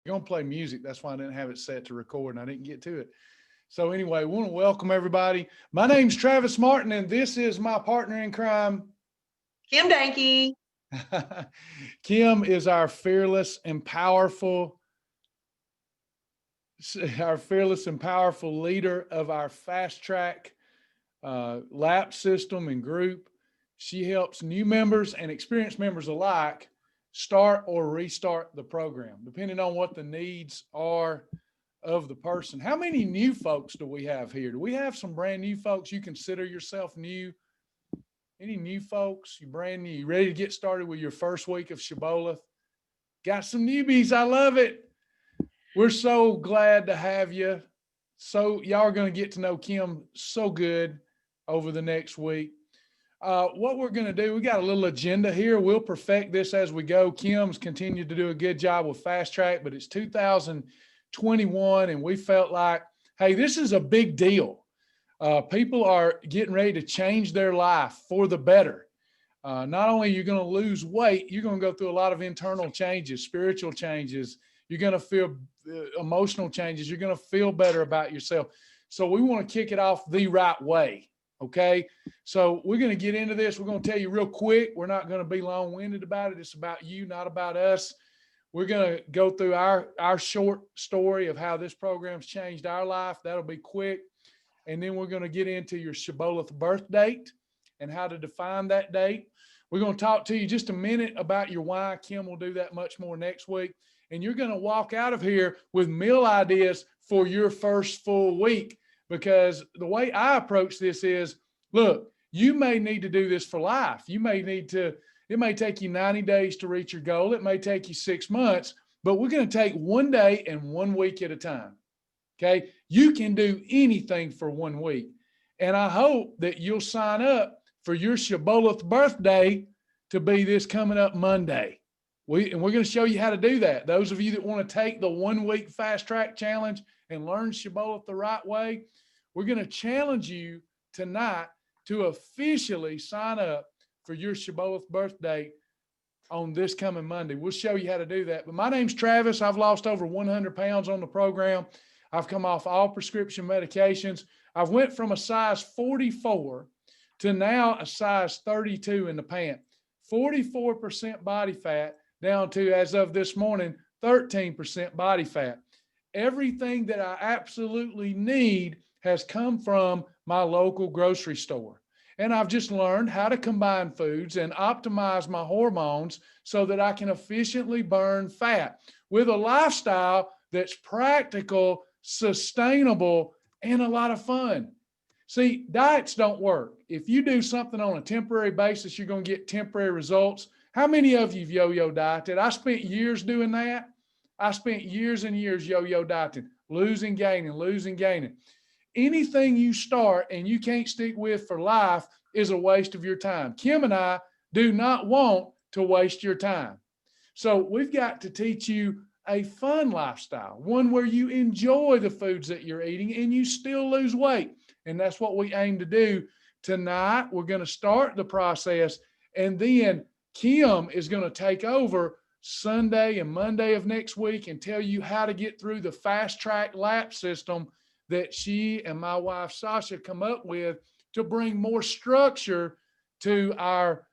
going to play music. That's why I didn't have it set to record and I didn't get to it. So anyway, we want to welcome everybody. My name's Travis Martin, and this is my partner in crime, Kim Danke. Kim is our fearless and powerful leader of our fast track lap system and group. She helps new members and experienced members alike start or restart the program, depending on what the needs are of the person. How many new folks do we have here? Do we have some brand new folks? You consider yourself new? Any new folks? You brand new? You ready to get started with your first week of Shibboleth? Got some newbies. I love it. We're so glad to have you. So y'all are going to get to know Kim so good over the next week. What we're going to do, we got a little agenda here. We'll perfect this as we go. Kim's continued to do a good job with Fast Track, but it's 2021, and we felt like, hey, this is a big deal. People are getting ready to change their life for the better. Not only are you going to lose weight, you're going to go through a lot of internal changes, spiritual changes. You're going to feel emotional changes. You're going to feel better about yourself. So we want to kick it off the right way. Okay. So we're going to get into this. We're going to tell you real quick. We're not going to be long-winded about it. It's about you, not about us. We're going to go through our short story of how this program's changed our life. That'll be quick. And then we're going to get into your Shibboleth birth date and how to define that date. We're going to talk to you just a minute about your why. Kim will do that much more next week. And you're going to walk out of here with meal ideas for your first full week. Because the way I approach this is, look, you may need to do this for life. It may take you 90 days to reach your goal. It may take you 6 months, but we're going to take 1 day and 1 week at a time. Okay. You can do anything for 1 week. And I hope that you'll sign up for your Shibboleth birthday to be this coming up Monday. We're going to show you how to do that. Those of you that want to take the 1 week fast track challenge and learn Shibboleth the right way, we're going to challenge you tonight to officially sign up for your Shibboleth birthday on this coming Monday. We'll show you how to do that. But my name's Travis. I've lost over 100 pounds on the program. I've come off all prescription medications. I've went from a size 44 to now a size 32 in the pant. 44% body fat down to, as of this morning, 13% body fat. Everything that I absolutely need has come from my local grocery store. And I've just learned how to combine foods and optimize my hormones so that I can efficiently burn fat with a lifestyle that's practical, sustainable, and a lot of fun. See, diets don't work. If you do something on a temporary basis, you're going to get temporary results. How many of you have yo-yo dieted? I spent years doing that. I spent years and years yo-yo dieting, losing, gaining. Anything you start and you can't stick with for life is a waste of your time. Kim and I do not want to waste your time. So we've got to teach you a fun lifestyle, one where you enjoy the foods that you're eating and you still lose weight. And that's what we aim to do. Tonight, we're going to start the process, and then Kim is going to take over Sunday and Monday of next week and tell you how to get through the fast track lap system that she and my wife Sasha come up with to bring more structure to our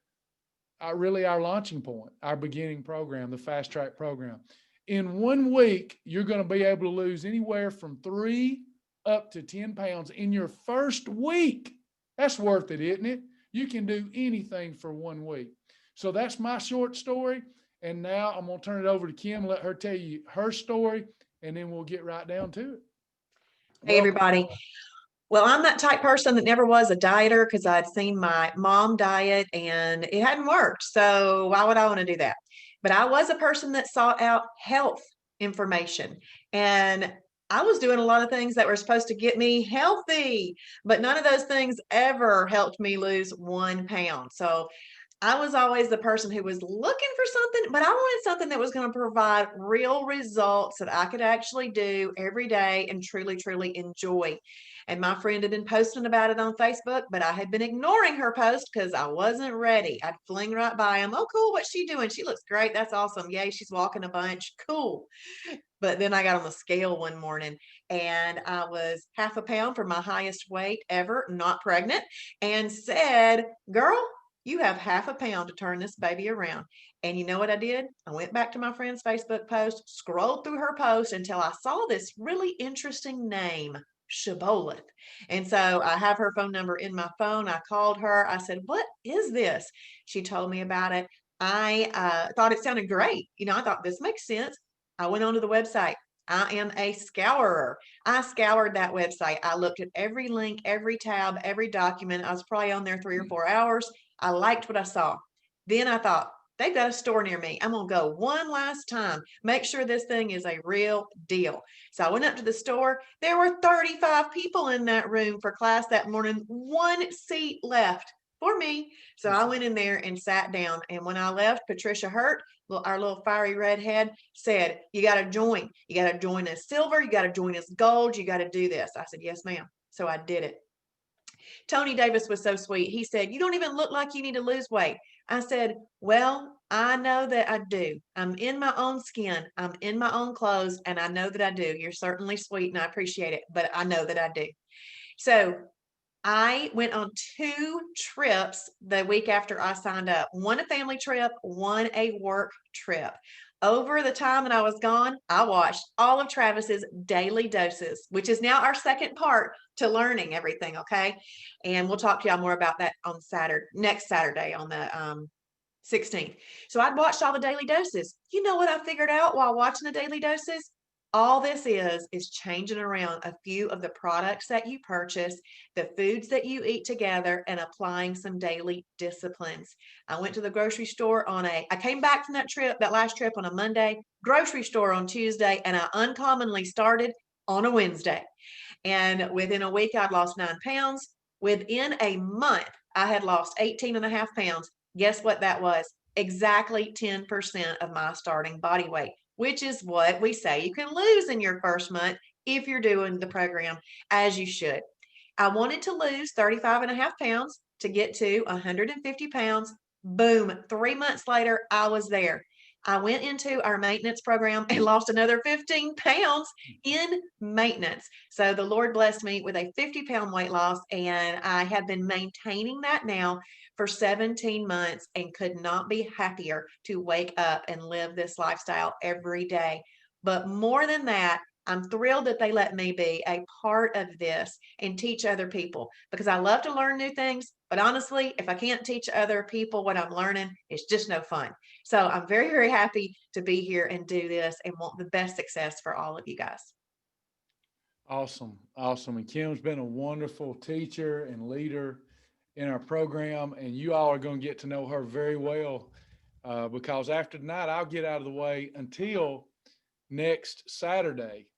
launching point, our beginning program, the fast track program. In 1 week, you're going to be able to lose anywhere from 3 up to 10 pounds in your first week. That's worth it, isn't it? You can do anything for 1 week. So that's my short story. And now I'm going to turn it over to Kim, let her tell you her story, and then we'll get right down to it. Hey, everybody. Well, I'm that type person that never was a dieter because I'd seen my mom diet and it hadn't worked. So why would I want to do that? But I was a person that sought out health information, and I was doing a lot of things that were supposed to get me healthy, but none of those things ever helped me lose 1 pound. So I was always the person who was looking for something, but I wanted something that was going to provide real results that I could actually do every day and truly, truly enjoy. And my friend had been posting about it on Facebook, but I had been ignoring her post because I wasn't ready. I'd fling right by him. Oh, cool. What's she doing? She looks great. That's awesome. Yay, she's walking a bunch. Cool. But then I got on the scale one morning and I was half a pound from my highest weight ever, not pregnant, and said, girl, you have half a pound to turn this baby around. And you know what I did? I went back to my friend's Facebook post, scrolled through her post until I saw this really interesting name, Shibboleth. And so I have her phone number in my phone. I called her. I said, what is this? She told me about it. I thought it sounded great. I thought this makes sense. I went onto the website. I am a scourer. I scoured that website. I looked at every link, every tab, every document. I was probably on there 3 or 4 hours. I liked what I saw. Then I thought, they've got a store near me. I'm going to go one last time, make sure this thing is a real deal. So I went up to the store. There were 35 people in that room for class that morning, one seat left for me. So I went in there and sat down. And when I left, Patricia Hurt, our little fiery redhead, said, you got to join. You got to join as silver. You got to join as gold. You got to do this. I said, yes, ma'am. So I did it. Tony Davis was so sweet. He said, you don't even look like you need to lose weight. I said, well, I know that I do. I'm in my own skin. I'm in my own clothes. And I know that I do. You're certainly sweet and I appreciate it, but I know that I do. So I went on 2 trips the week after I signed up, one a family trip, one a work trip. Over the time that I was gone, I watched all of Travis's daily doses, which is now our second part to learning everything. Okay. And we'll talk to y'all more about that on next Saturday on the 16th. So I'd watched all the daily doses. You know what I figured out while watching the daily doses? All this is changing around a few of the products that you purchase, the foods that you eat together, and applying some daily disciplines. I went to the grocery store I came back from that last trip on a Monday, grocery store on Tuesday, and I uncommonly started on a Wednesday. And within a week, I'd lost 9 pounds. Within a month, I had lost 18 and a half pounds. Guess what that was? Exactly 10% of my starting body weight, which is what we say you can lose in your first month if you're doing the program as you should. I wanted to lose 35 and a half pounds to get to 150 pounds. Boom. 3 months later, I was there. I went into our maintenance program and lost another 15 pounds in maintenance. So the Lord blessed me with a 50-pound weight loss, and I have been maintaining that now for 17 months and could not be happier to wake up and live this lifestyle every day. But more than that, I'm thrilled that they let me be a part of this and teach other people, because I love to learn new things. But honestly, if I can't teach other people what I'm learning, it's just no fun. So I'm very, very happy to be here and do this and want the best success for all of you guys. Awesome. Awesome. And Kim's been a wonderful teacher and leader in our program, and you all are going to get to know her very well because after tonight, I'll get out of the way until next Saturday.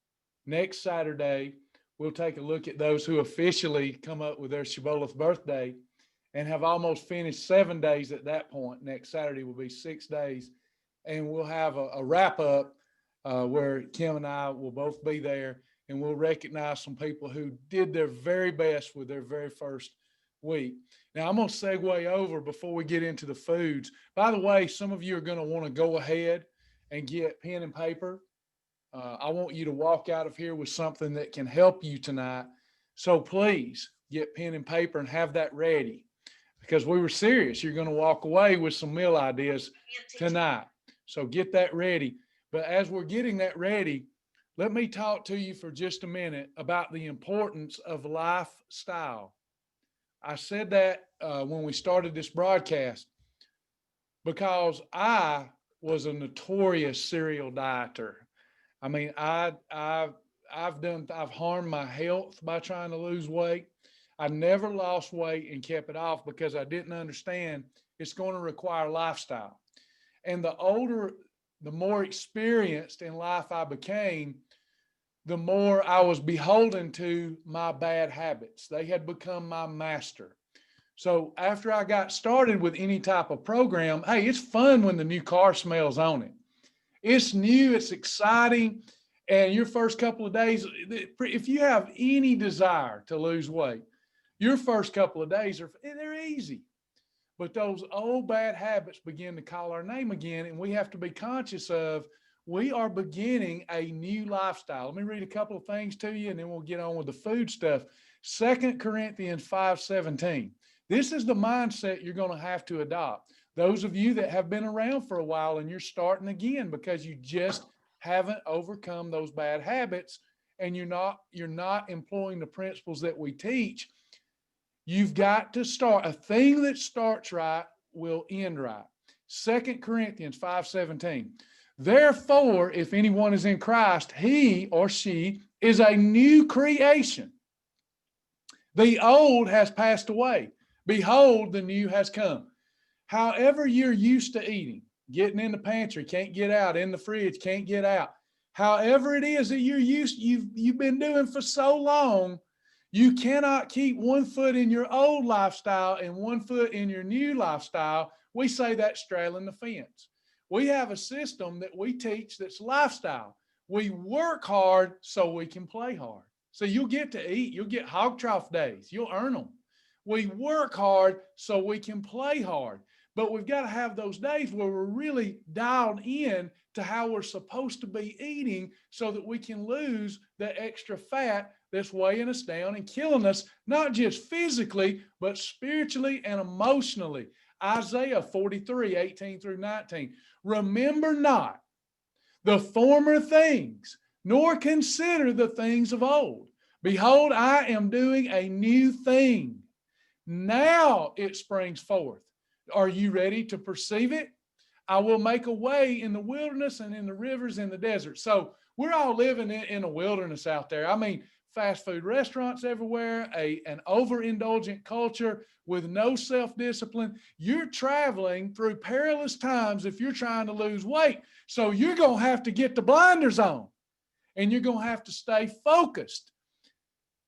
Next Saturday, we'll take a look at those who officially come up with their Shibboleth birthday and have almost finished 7 days at that point. Next Saturday will be 6 days, and we'll have a wrap up where Kim and I will both be there, and we'll recognize some people who did their very best with their very first week. Now, I'm going to segue over before we get into the foods. By the way, some of you are going to want to go ahead and get pen and paper. I want you to walk out of here with something that can help you tonight. So please get pen and paper and have that ready, because we were serious. You're going to walk away with some meal ideas tonight. So get that ready. But as we're getting that ready, let me talk to you for just a minute about the importance of lifestyle. I said that when we started this broadcast because I was a notorious serial dieter. I mean, I've harmed my health by trying to lose weight. I never lost weight and kept it off because I didn't understand it's going to require lifestyle. And the more experienced in life I became, the more I was beholden to my bad habits. They had become my master. So after I got started with any type of program, hey, it's fun when the new car smells on it. It's new, it's exciting. And your first couple of days, if you have any desire to lose weight, your first couple of days they're easy. But those old bad habits begin to call our name again, and we have to be conscious of we are beginning a new lifestyle. Let me read a couple of things to you, and then we'll get on with the food stuff. 2 Corinthians 5:17. This is the mindset you're going to have to adopt. Those of you that have been around for a while and you're starting again because you just haven't overcome those bad habits, and you're not employing the principles that we teach. You've got to start. A thing that starts right will end right. 2 Corinthians 5:17. Therefore, if anyone is in Christ, he or she is a new creation. The old has passed away. Behold, the new has come. However you're used to eating, getting in the pantry, can't get out, in the fridge, can't get out. However it is that you've been doing for so long, you cannot keep one foot in your old lifestyle and one foot in your new lifestyle. We say that's straddling the fence. We have a system that we teach that's lifestyle. We work hard so we can play hard. So you'll get to eat, you'll get hog trough days, you'll earn them. We work hard so we can play hard. But we've got to have those days where we're really dialed in to how we're supposed to be eating so that we can lose the extra fat that's weighing us down and killing us, not just physically, but spiritually and emotionally. Isaiah 43:18-19. Remember not the former things, nor consider the things of old. Behold, I am doing a new thing. Now it springs forth. Are you ready to perceive it? I will make a way in the wilderness and in the rivers in the desert. So we're all living in a wilderness out there. I mean, fast food restaurants everywhere, an overindulgent culture with no self-discipline. You're traveling through perilous times if you're trying to lose weight. So you're going to have to get the blinders on, and you're going to have to stay focused.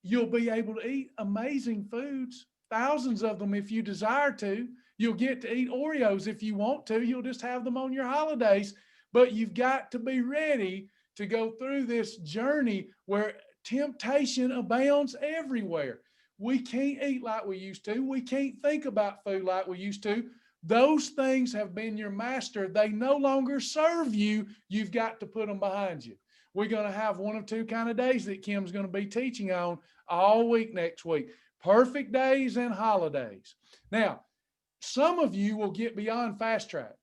You'll be able to eat amazing foods, thousands of them if you desire to. You'll get to eat Oreos if you want to. You'll just have them on your holidays. But you've got to be ready to go through this journey where temptation abounds everywhere. We can't eat like we used to. We can't think about food like we used to. Those things have been your master. They no longer serve you. You've got to put them behind you. We're going to have one of two kind of days that Kim's going to be teaching on all week next week. Perfect days and holidays. Now, some of you will get beyond fast track.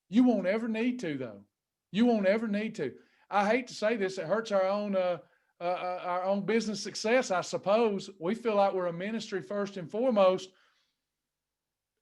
You won't ever need to, though. You won't ever need to. I hate to say this. It hurts our own business success, I suppose. We feel like we're a ministry first and foremost,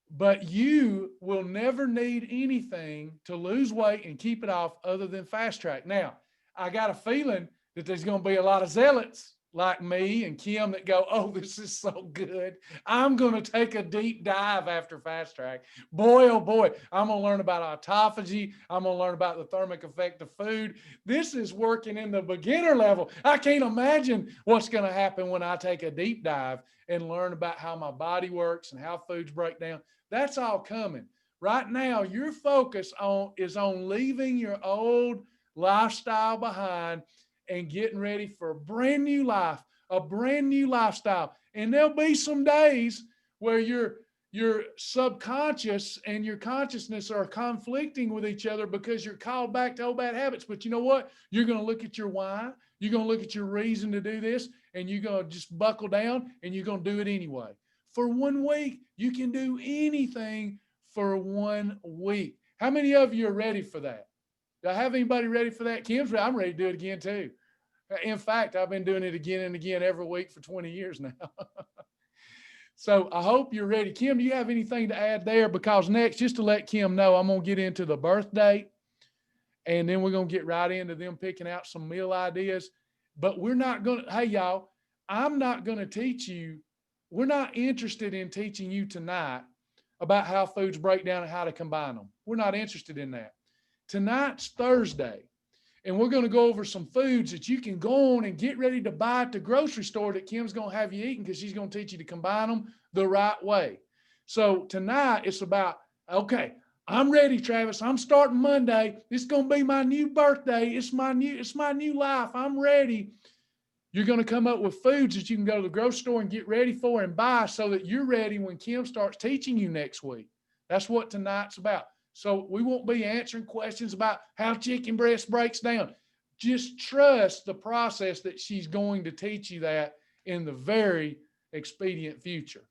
but you will never need anything to lose weight and keep it off other than fast track. Now, I got a feeling that there's going to be a lot of zealots like me and Kim that go, oh, this is so good. I'm going to take a deep dive after fast track. Boy, oh boy, I'm going to learn about autophagy. I'm going to learn about the thermic effect of food. This is working in the beginner level. I can't imagine what's going to happen when I take a deep dive and learn about how my body works and how foods break down. That's all coming. Right now, your focus is on leaving your old lifestyle behind and getting ready for a brand new life, a brand new lifestyle. And there'll be some days where your subconscious and your consciousness are conflicting with each other because you're called back to old bad habits. But you know what? You're going to look at your why. You're going to look at your reason to do this, and you're going to just buckle down, and you're going to do it anyway. For 1 week, you can do anything for 1 week. How many of you are ready for that? Do I have anybody ready for that? Kim's ready. I'm ready to do it again too. In fact, I've been doing it again and again every week for 20 years now. So I hope you're ready. Kim, do you have anything to add there? Because next, just to let Kim know, I'm going to get into the birth date, and then we're going to get right into them picking out some meal ideas. But we're not going to, hey, y'all, I'm not going to teach you. We're not interested in teaching you tonight about how foods break down and how to combine them. We're not interested in that. Tonight's Thursday, and we're going to go over some foods that you can go on and get ready to buy at the grocery store that Kim's going to have you eating, because she's going to teach you to combine them the right way. So tonight it's about, okay, I'm ready, Travis. I'm starting Monday. It's going to be my new birthday. It's my new life. I'm ready. You're going to come up with foods that you can go to the grocery store and get ready for and buy so that you're ready when Kim starts teaching you next week. That's what tonight's about. So we won't be answering questions about how chicken breast breaks down. Just trust the process that she's going to teach you that in the very expedient future.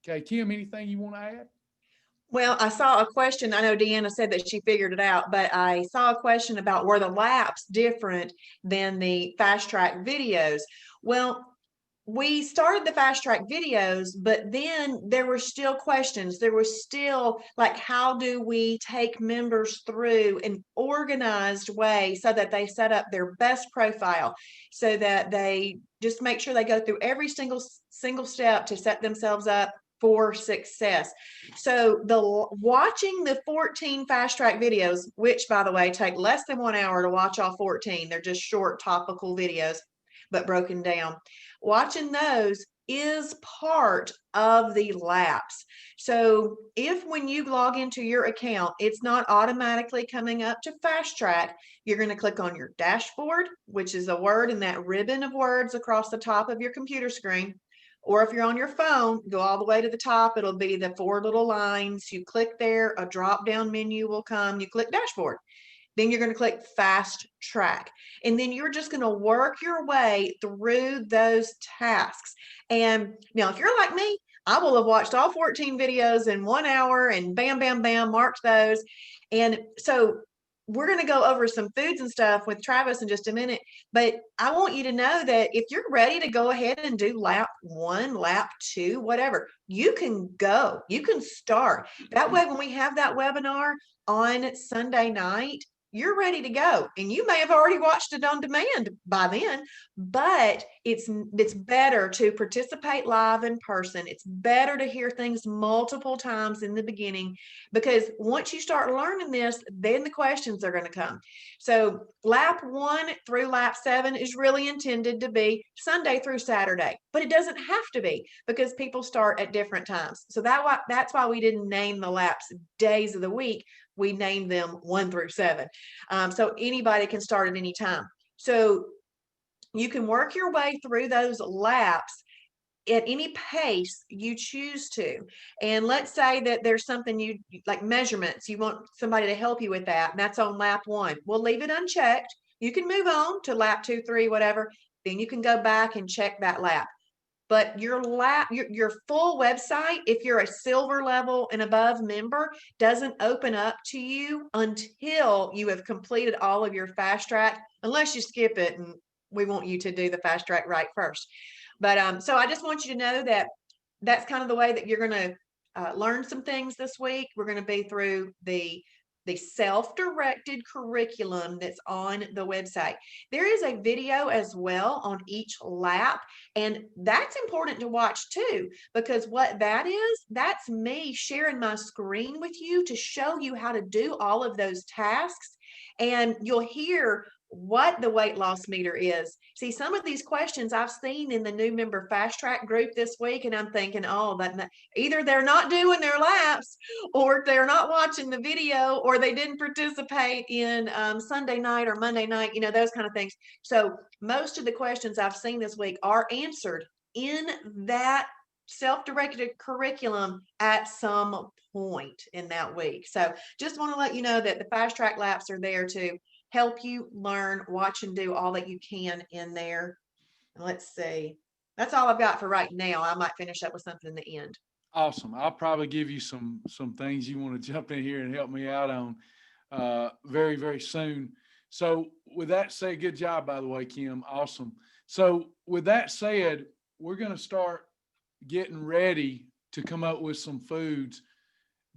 Okay, Kim, anything you want to add? Well, I saw a question. I know Deanna said that she figured it out, but I saw a question about were the laps different than the fast track videos? Well, we started the fast track videos, but then there were still questions. There was still like, how do we take members through an organized way so that they set up their best profile, so that they just make sure they go through every single step to set themselves up for success. So watching the 14 fast track videos, which by the way take less than 1 hour to watch all 14, they're just short topical videos but broken down. Watching those is part of the laps. So if when you log into your account, it's not automatically coming up to fast track, you're going to click on your dashboard, which is a word in that ribbon of words across the top of your computer screen. Or if you're on your phone, go all the way to the top. It'll be the 4 little lines. You click there, a drop down menu will come. You click dashboard. Then you're going to click fast track. And then you're just going to work your way through those tasks. And now, if you're like me, I will have watched all 14 videos in 1 hour and bam, bam, bam, marked those. And so we're going to go over some foods and stuff with Travis in just a minute. But I want you to know that if you're ready to go ahead and do lap 1, lap 2, whatever, you can go, you can start. That way, when we have that webinar on Sunday night, you're ready to go. And you may have already watched it on demand by then, but it's better to participate live in person. It's better to hear things multiple times in the beginning, because once you start learning this, then the questions are going to come. So lap 1 through lap 7 is really intended to be Sunday through Saturday, but it doesn't have to be, because people start at different times. So that's why we didn't name the laps days of the week. We named them 1 through 7. So anybody can start at any time. So you can work your way through those laps at any pace you choose to. And let's say that there's something you like, measurements, you want somebody to help you with that, and that's on lap 1. We'll leave it unchecked. You can move on to lap 2, 3, whatever. Then you can go back and check that lap. But your full website, if you're a silver level and above member, doesn't open up to you until you have completed all of your fast track, unless you skip it, and we want you to do the fast track right first. But so I just want you to know that that's kind of the way that you're going to learn some things this week. We're going to be through the self-directed curriculum that's on the website. There is a video as well on each lap, and that's important to watch too, because what that is, that's me sharing my screen with you to show you how to do all of those tasks. And you'll hear what the weight loss meter is. See, some of these questions I've seen in the new member fast track group this week, and I'm thinking, oh, that either they're not doing their laps, or they're not watching the video, or they didn't participate in Sunday night or Monday night, those kind of things. So most of the questions I've seen this week are answered in that self-directed curriculum at some point in that week. So just want to let you know that the fast track laps are there to help you learn, watch, and do all that you can in there. Let's see. That's all I've got for right now. I might finish up with something in the end. Awesome. I'll probably give you some things you want to jump in here and help me out on very, very soon. So with that said, good job, by the way, Kim. Awesome. So with that said, we're going to start getting ready to come up with some foods.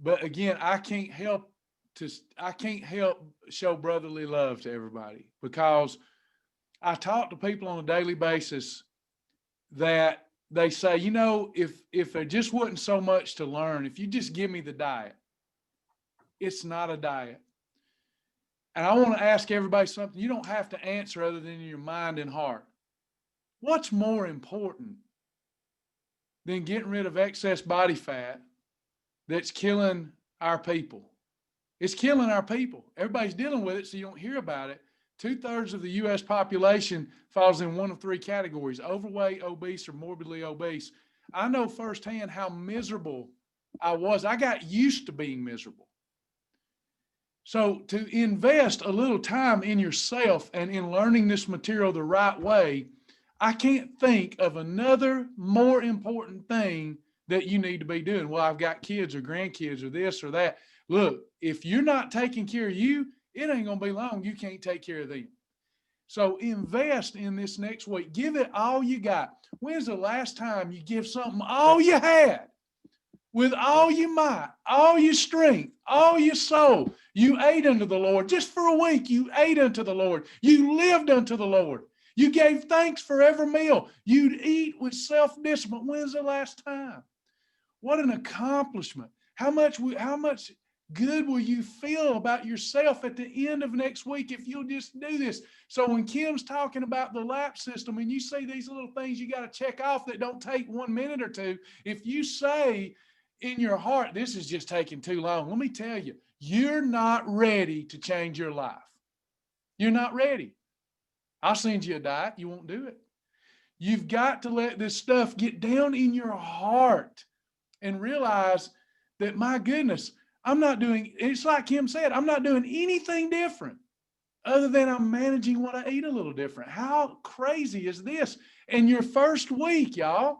But again, I can't help show brotherly love to everybody, because I talk to people on a daily basis that they say, if there just wasn't so much to learn, if you just give me the diet. It's not a diet. And I want to ask everybody something you don't have to answer other than in your mind and heart. What's more important than getting rid of excess body fat that's killing our people? It's killing our people. Everybody's dealing with it, so you don't hear about it. 2/3 of the U.S. population falls in one of 3 categories: overweight, obese, or morbidly obese. I know firsthand how miserable I was. I got used to being miserable. So to invest a little time in yourself and in learning this material the right way, I can't think of another more important thing that you need to be doing. Well, I've got kids or grandkids or this or that. Look, if you're not taking care of you, it ain't going to be long. You can't take care of them. So invest in this next week. Give it all you got. When's the last time you give something all you had? With all your might, all your strength, all your soul, you ate unto the Lord. Just for a week, you ate unto the Lord. You lived unto the Lord. You gave thanks for every meal. You'd eat with self-discipline. When's the last time? What an accomplishment. How much good will you feel about yourself at the end of next week if you'll just do this? So when Kim's talking about the lap system and you see these little things you got to check off that don't take 1 minute or two, if you say in your heart, this is just taking too long, let me tell you, you're not ready to change your life. You're not ready. I'll send you a diet. You won't do it. You've got to let this stuff get down in your heart and realize that, my goodness, I'm not doing, it's like Kim said, I'm not doing anything different other than I'm managing what I eat a little different. How crazy is this? In your first week, y'all,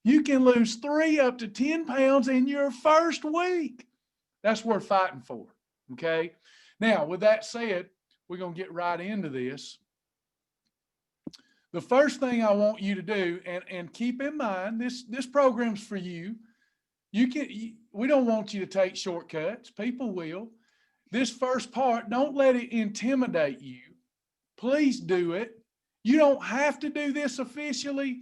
you can lose 3 up to 10 pounds in your first week. That's worth fighting for, okay? Now, with that said, we're going to get right into this. The first thing I want you to do, and keep in mind, this program's for you. We don't want you to take shortcuts. People will. This first part, don't let it intimidate you. Please do it. You don't have to do this officially,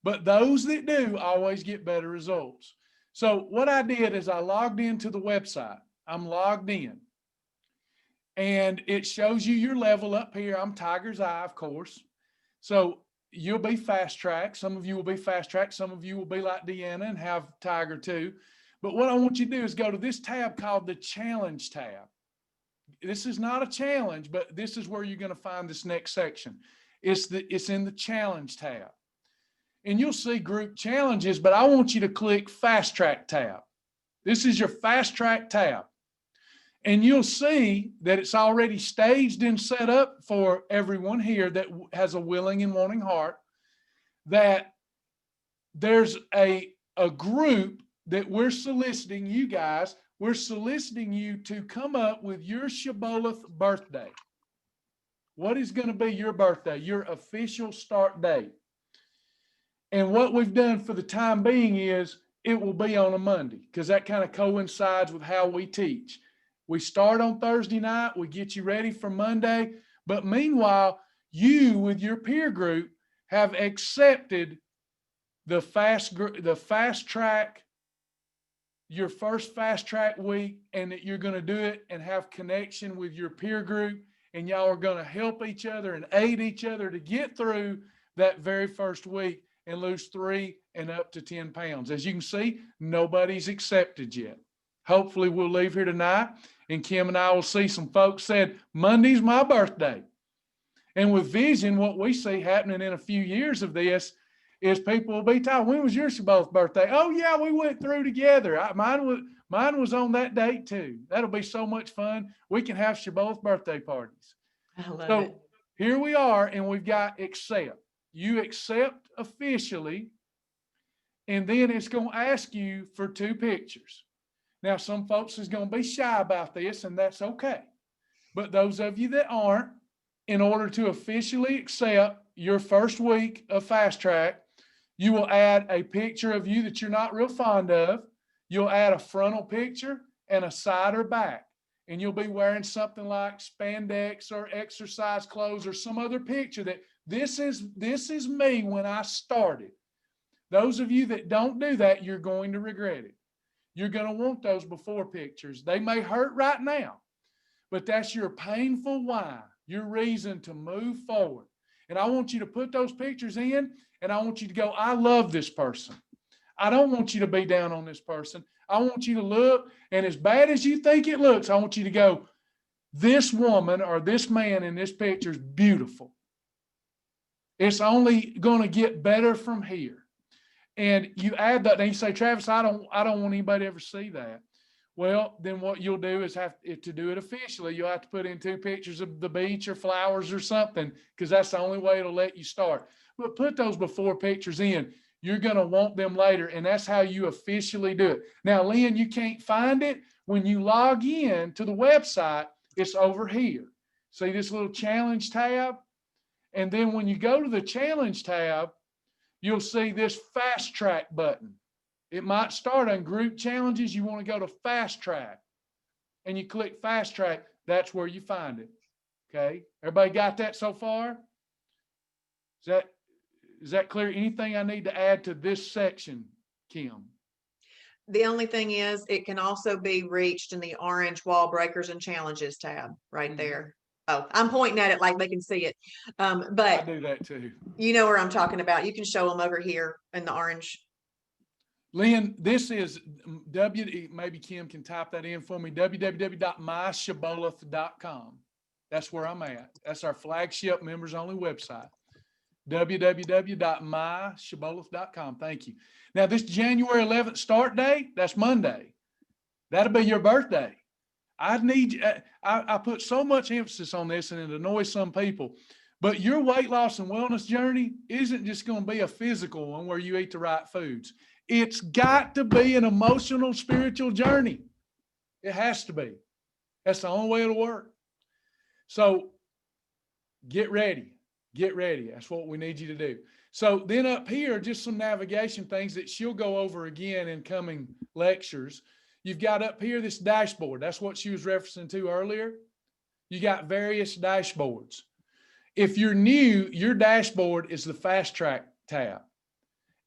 but those that do always get better results. So what I did is I logged into the website. I'm logged in. And it shows you your level up here. I'm Tiger's Eye, of course. So you'll be fast track. Some of you will be fast track. Some of you will be like Deanna and have Tiger too. But what I want you to do is go to this tab called the Challenge tab. This is not a challenge, but this is where you're going to find this next section. It's in the Challenge tab. And you'll see group challenges, but I want you to click Fast Track tab. This is your Fast Track tab. And you'll see that it's already staged and set up for everyone here that has a willing and wanting heart, that there's a group that we're soliciting you guys. We're soliciting you to come up with your Shibboleth birthday. What is going to be your birthday, your official start date? And what we've done for the time being is it will be on a Monday, because that kind of coincides with how we teach. We start on Thursday night, we get you ready for Monday, but meanwhile, you with your peer group have accepted the fast track, your first fast track week, and that you're going to do it and have connection with your peer group, and y'all are going to help each other and aid each other to get through that very first week and lose 3 and up to 10 pounds. As you can see, nobody's accepted yet. Hopefully we'll leave here tonight and Kim and I will see some folks said, Monday's my birthday. And with vision, what we see happening in a few years of this is people will be told, when was your Shibboleth birthday? Oh yeah, we went through together. Mine was on that date too. That'll be so much fun. We can have Shibboleth birthday parties. I love it. Here we are, and we've got accept. You accept officially, and then it's going to ask you for 2 pictures. Now, some folks is going to be shy about this, and that's okay. But those of you that aren't, in order to officially accept your first week of Fast Track, you will add a picture of you that you're not real fond of. You'll add a frontal picture and a side or back. And you'll be wearing something like spandex or exercise clothes or some other picture that this is me when I started. Those of you that don't do that, you're going to regret it. You're going to want those before pictures. They may hurt right now, but that's your painful why, your reason to move forward. And I want you to put those pictures in, and I want you to go, I love this person. I don't want you to be down on this person. I want you to look, and as bad as you think it looks, I want you to go, this woman or this man in this picture is beautiful. It's only going to get better from here. And you add that, and you say, Travis, I don't want anybody to ever see that. Well, then what you'll do is to do it officially, you'll have to put in 2 pictures of the beach or flowers or something, because that's the only way it'll let you start. But put those before pictures in. You're going to want them later, and that's how you officially do it. Now, Lynn, you can't find it. When you log in to the website, it's over here. See this little challenge tab? And then when you go to the challenge tab, you'll see this fast track button. It might start on group challenges. You want to go to fast track and you click fast track. That's where you find it. Okay. Everybody got that so far? Is that clear? Anything I need to add to this section, Kim? The only thing is it can also be reached in the orange wall breakers and challenges tab right there. Oh, I'm pointing at it like they can see it. I But do that too. you know where I'm talking about. You can show them over here in the orange. Lynn, this is maybe Kim can type that in for me, www.myshibboleth.com. That's where I'm at. That's our flagship members only website, www.myshibboleth.com. Thank you. Now, this January 11th start date, that's Monday. That'll be your birthday. I put so much emphasis on this, and it annoys some people, but your weight loss and wellness journey isn't just going to be a physical one where you eat the right foods. It's got to be an emotional, spiritual journey. It has to be. That's the only way it'll work. So get ready. Get ready. That's what we need you to do. So then up here, just some navigation things that she'll go over again in coming lectures. You've got up here this dashboard. That's what she was referencing to earlier. You got various dashboards. If you're new, your dashboard is the fast track tab.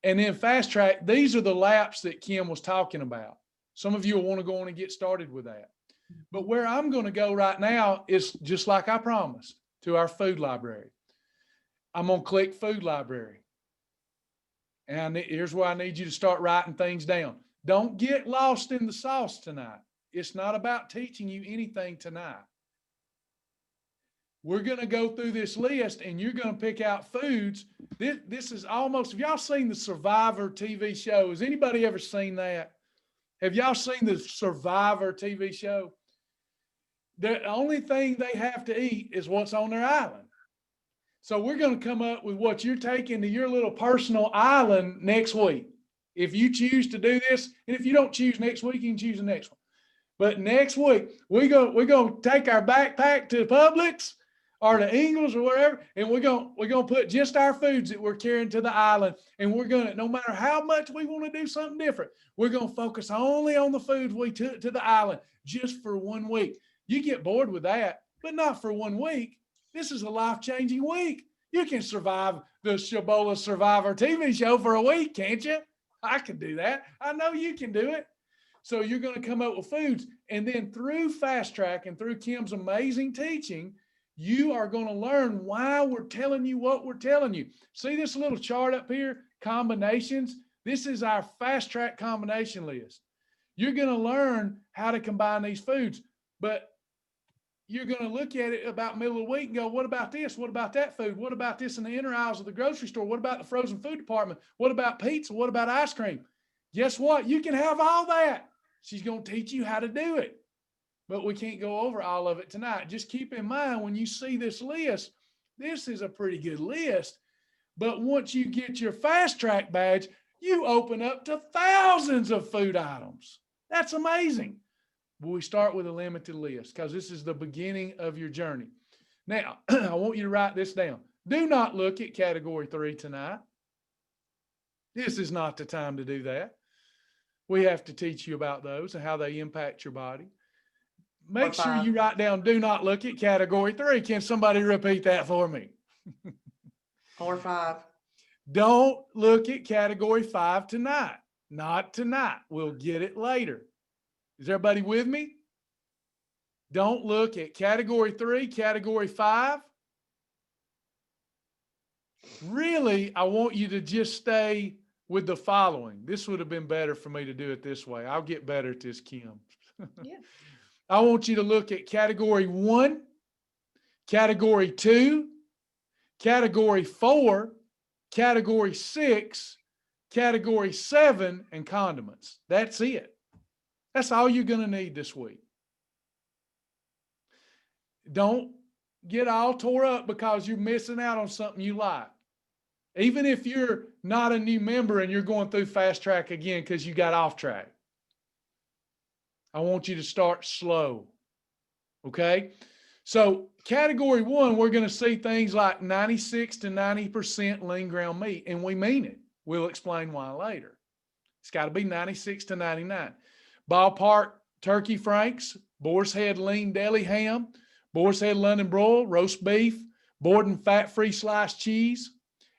And then fast track, these are the laps that Kim was talking about. Some of you will want to go on and get started with that. But where I'm going to go right now is just like I promised, to our food library. I'm going to click food library. And here's where I need you to start writing things down. Don't get lost in the sauce tonight. It's not about teaching you anything tonight. We're going to go through this list and you're going to pick out foods. This is almost, have y'all seen the Survivor TV show? Has anybody ever seen that? Have y'all seen the Survivor TV show? The only thing they have to eat is what's on their island. So we're going to come up with what you're taking to your little personal island next week. If you choose to do this, and if you don't choose next week, you can choose the next one. But next week, we're going to take our backpack to Publix or to Ingles or wherever, and we're going to put just our foods that we're carrying to the island, and we're going to, no matter how much we want to do something different, we're going to focus only on the foods we took to the island just for 1 week. You get bored with that, but not for 1 week. This is a life-changing week. You can survive the Shibboleth Survivor TV show for a week, can't you? I can do that. I know you can do it. So you're going to come up with foods, and then through Fast Track and through Kim's amazing teaching, you are going to learn why we're telling you what we're telling you. See this little chart up here, combinations? This is our Fast Track combination list. You're going to learn how to combine these foods, but you're going to look at it about middle of the week and go, what about this? What about that food? What about this in the inner aisles of the grocery store? What about the frozen food department? What about pizza? What about ice cream? Guess what? You can have all that. She's going to teach you how to do it. But we can't go over all of it tonight. Just keep in mind when you see this list, this is a pretty good list. But once you get your Fast Track badge, you open up to thousands of food items. That's amazing. But we start with a limited list because this is the beginning of your journey. Now, I want you to write this down. Do not look at category 3 tonight. This is not the time to do that. We have to teach you about those and how they impact your body. Make sure you write down, do not look at category 3. Can somebody repeat that for me? 4 or 5. Don't look at category 5 tonight. Not tonight. We'll get it later. Is everybody with me? Don't look at category 3, category 5. Really, I want you to just stay with the following. This would have been better for me to do it this way. I'll get better at this, Kim. Yeah. I want you to look at category 1, category 2, category 4, category 6, category 7, and condiments. That's it. That's all you're going to need this week. Don't get all tore up because you're missing out on something you like. Even if you're not a new member and you're going through Fast Track again because you got off track. I want you to start slow. Okay? So category 1, we're going to see things like 96 to 90% lean ground meat, and we mean it. We'll explain why later. It's got to be 96 to 99. Ballpark turkey franks, boar's head lean deli ham, boar's head London broil, roast beef, Borden fat-free sliced cheese,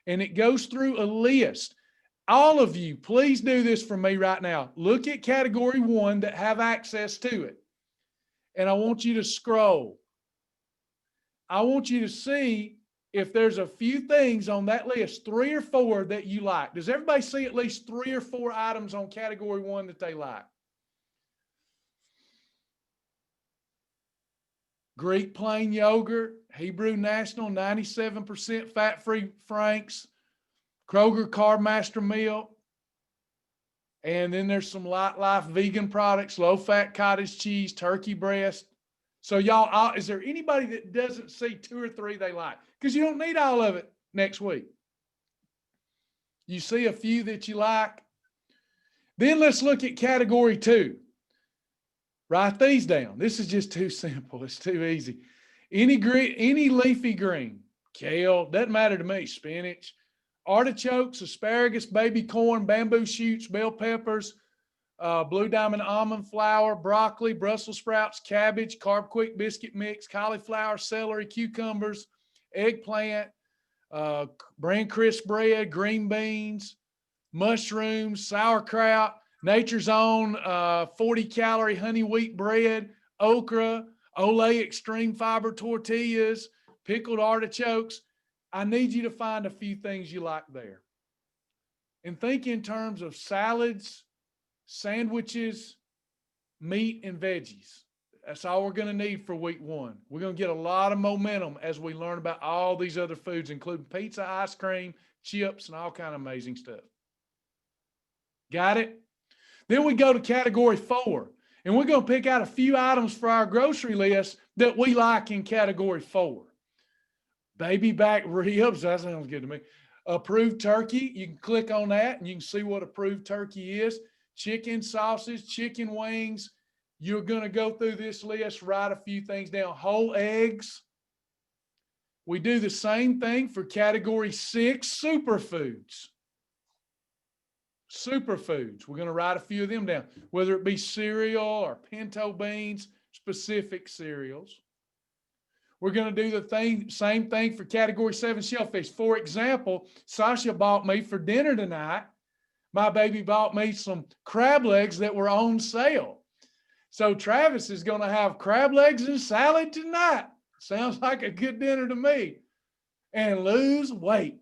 and it goes through a list. All of you, please do this for me right now. Look at category 1 that have access to it, and I want you to scroll. I want you to see if there's a few things on that list, 3 or 4 that you like. Does everybody see at least 3 or 4 items on category 1 that they like? Greek plain yogurt, Hebrew National, 97% fat-free franks, Kroger Carb Master Milk, and then there's some Light Life vegan products, low-fat cottage cheese, turkey breast. So y'all, is there anybody that doesn't see 2 or 3 they like? Because you don't need all of it next week. You see a few that you like. Then let's look at category 2. Write these down. This is just too simple. It's too easy. Any leafy green, kale, doesn't matter to me, spinach, artichokes, asparagus, baby corn, bamboo shoots, bell peppers, blue diamond almond flour, broccoli, Brussels sprouts, cabbage, carb quick biscuit mix, cauliflower, celery, cucumbers, eggplant, bran crisp bread, green beans, mushrooms, sauerkraut, Nature's Own 40-calorie honey wheat bread, okra, Olay extreme fiber tortillas, pickled artichokes. I need you to find a few things you like there. And think in terms of salads, sandwiches, meat, and veggies. That's all we're going to need for week 1. We're going to get a lot of momentum as we learn about all these other foods, including pizza, ice cream, chips, and all kind of amazing stuff. Got it? Then we go to category 4, and we're going to pick out a few items for our grocery list that we like in category 4. Baby back ribs, that sounds good to me. Approved turkey, you can click on that and you can see what approved turkey is. Chicken sausage, chicken wings. You're going to go through this list, write a few things down. Whole eggs. We do the same thing for category 6, superfoods. Superfoods. We're going to write a few of them down, whether it be cereal or pinto beans, specific cereals. We're going to do the same thing for category 7, shellfish. For example, Sasha bought me for dinner tonight. My baby bought me some crab legs that were on sale. So Travis is going to have crab legs and salad tonight. Sounds like a good dinner to me. And lose weight.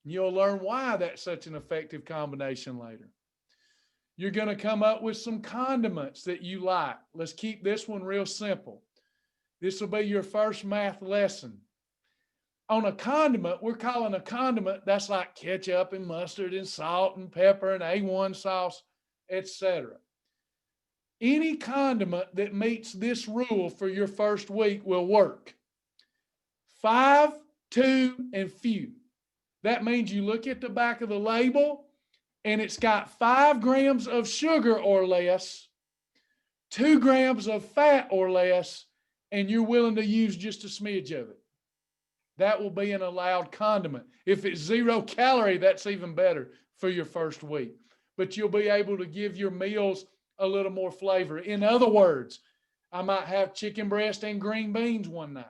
You'll learn why that's such an effective combination later. You're going to come up with some condiments that you like. Let's keep this one real simple. This will be your first math lesson. On a condiment, we're calling a condiment that's like ketchup and mustard and salt and pepper and A1 sauce, etc. Any condiment that meets this rule for your first week will work. 5, 2, and few. That means you look at the back of the label and it's got 5 grams of sugar or less, 2 grams of fat or less, and you're willing to use just a smidge of it. That will be an allowed condiment. If it's 0 calorie, that's even better for your first week. But you'll be able to give your meals a little more flavor. In other words, I might have chicken breast and green beans one night.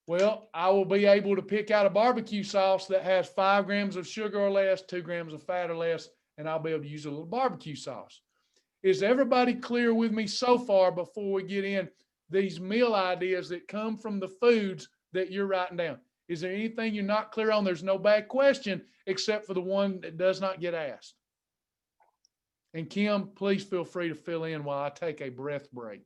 Well, I will be able to pick out a barbecue sauce that has 5 grams of sugar or less, 2 grams of fat or less, and I'll be able to use a little barbecue sauce. Is everybody clear with me so far before we get in these meal ideas that come from the foods that you're writing down? Is there anything you're not clear on? There's no bad question except for the one that does not get asked. And Kim, please feel free to fill in while I take a breath break.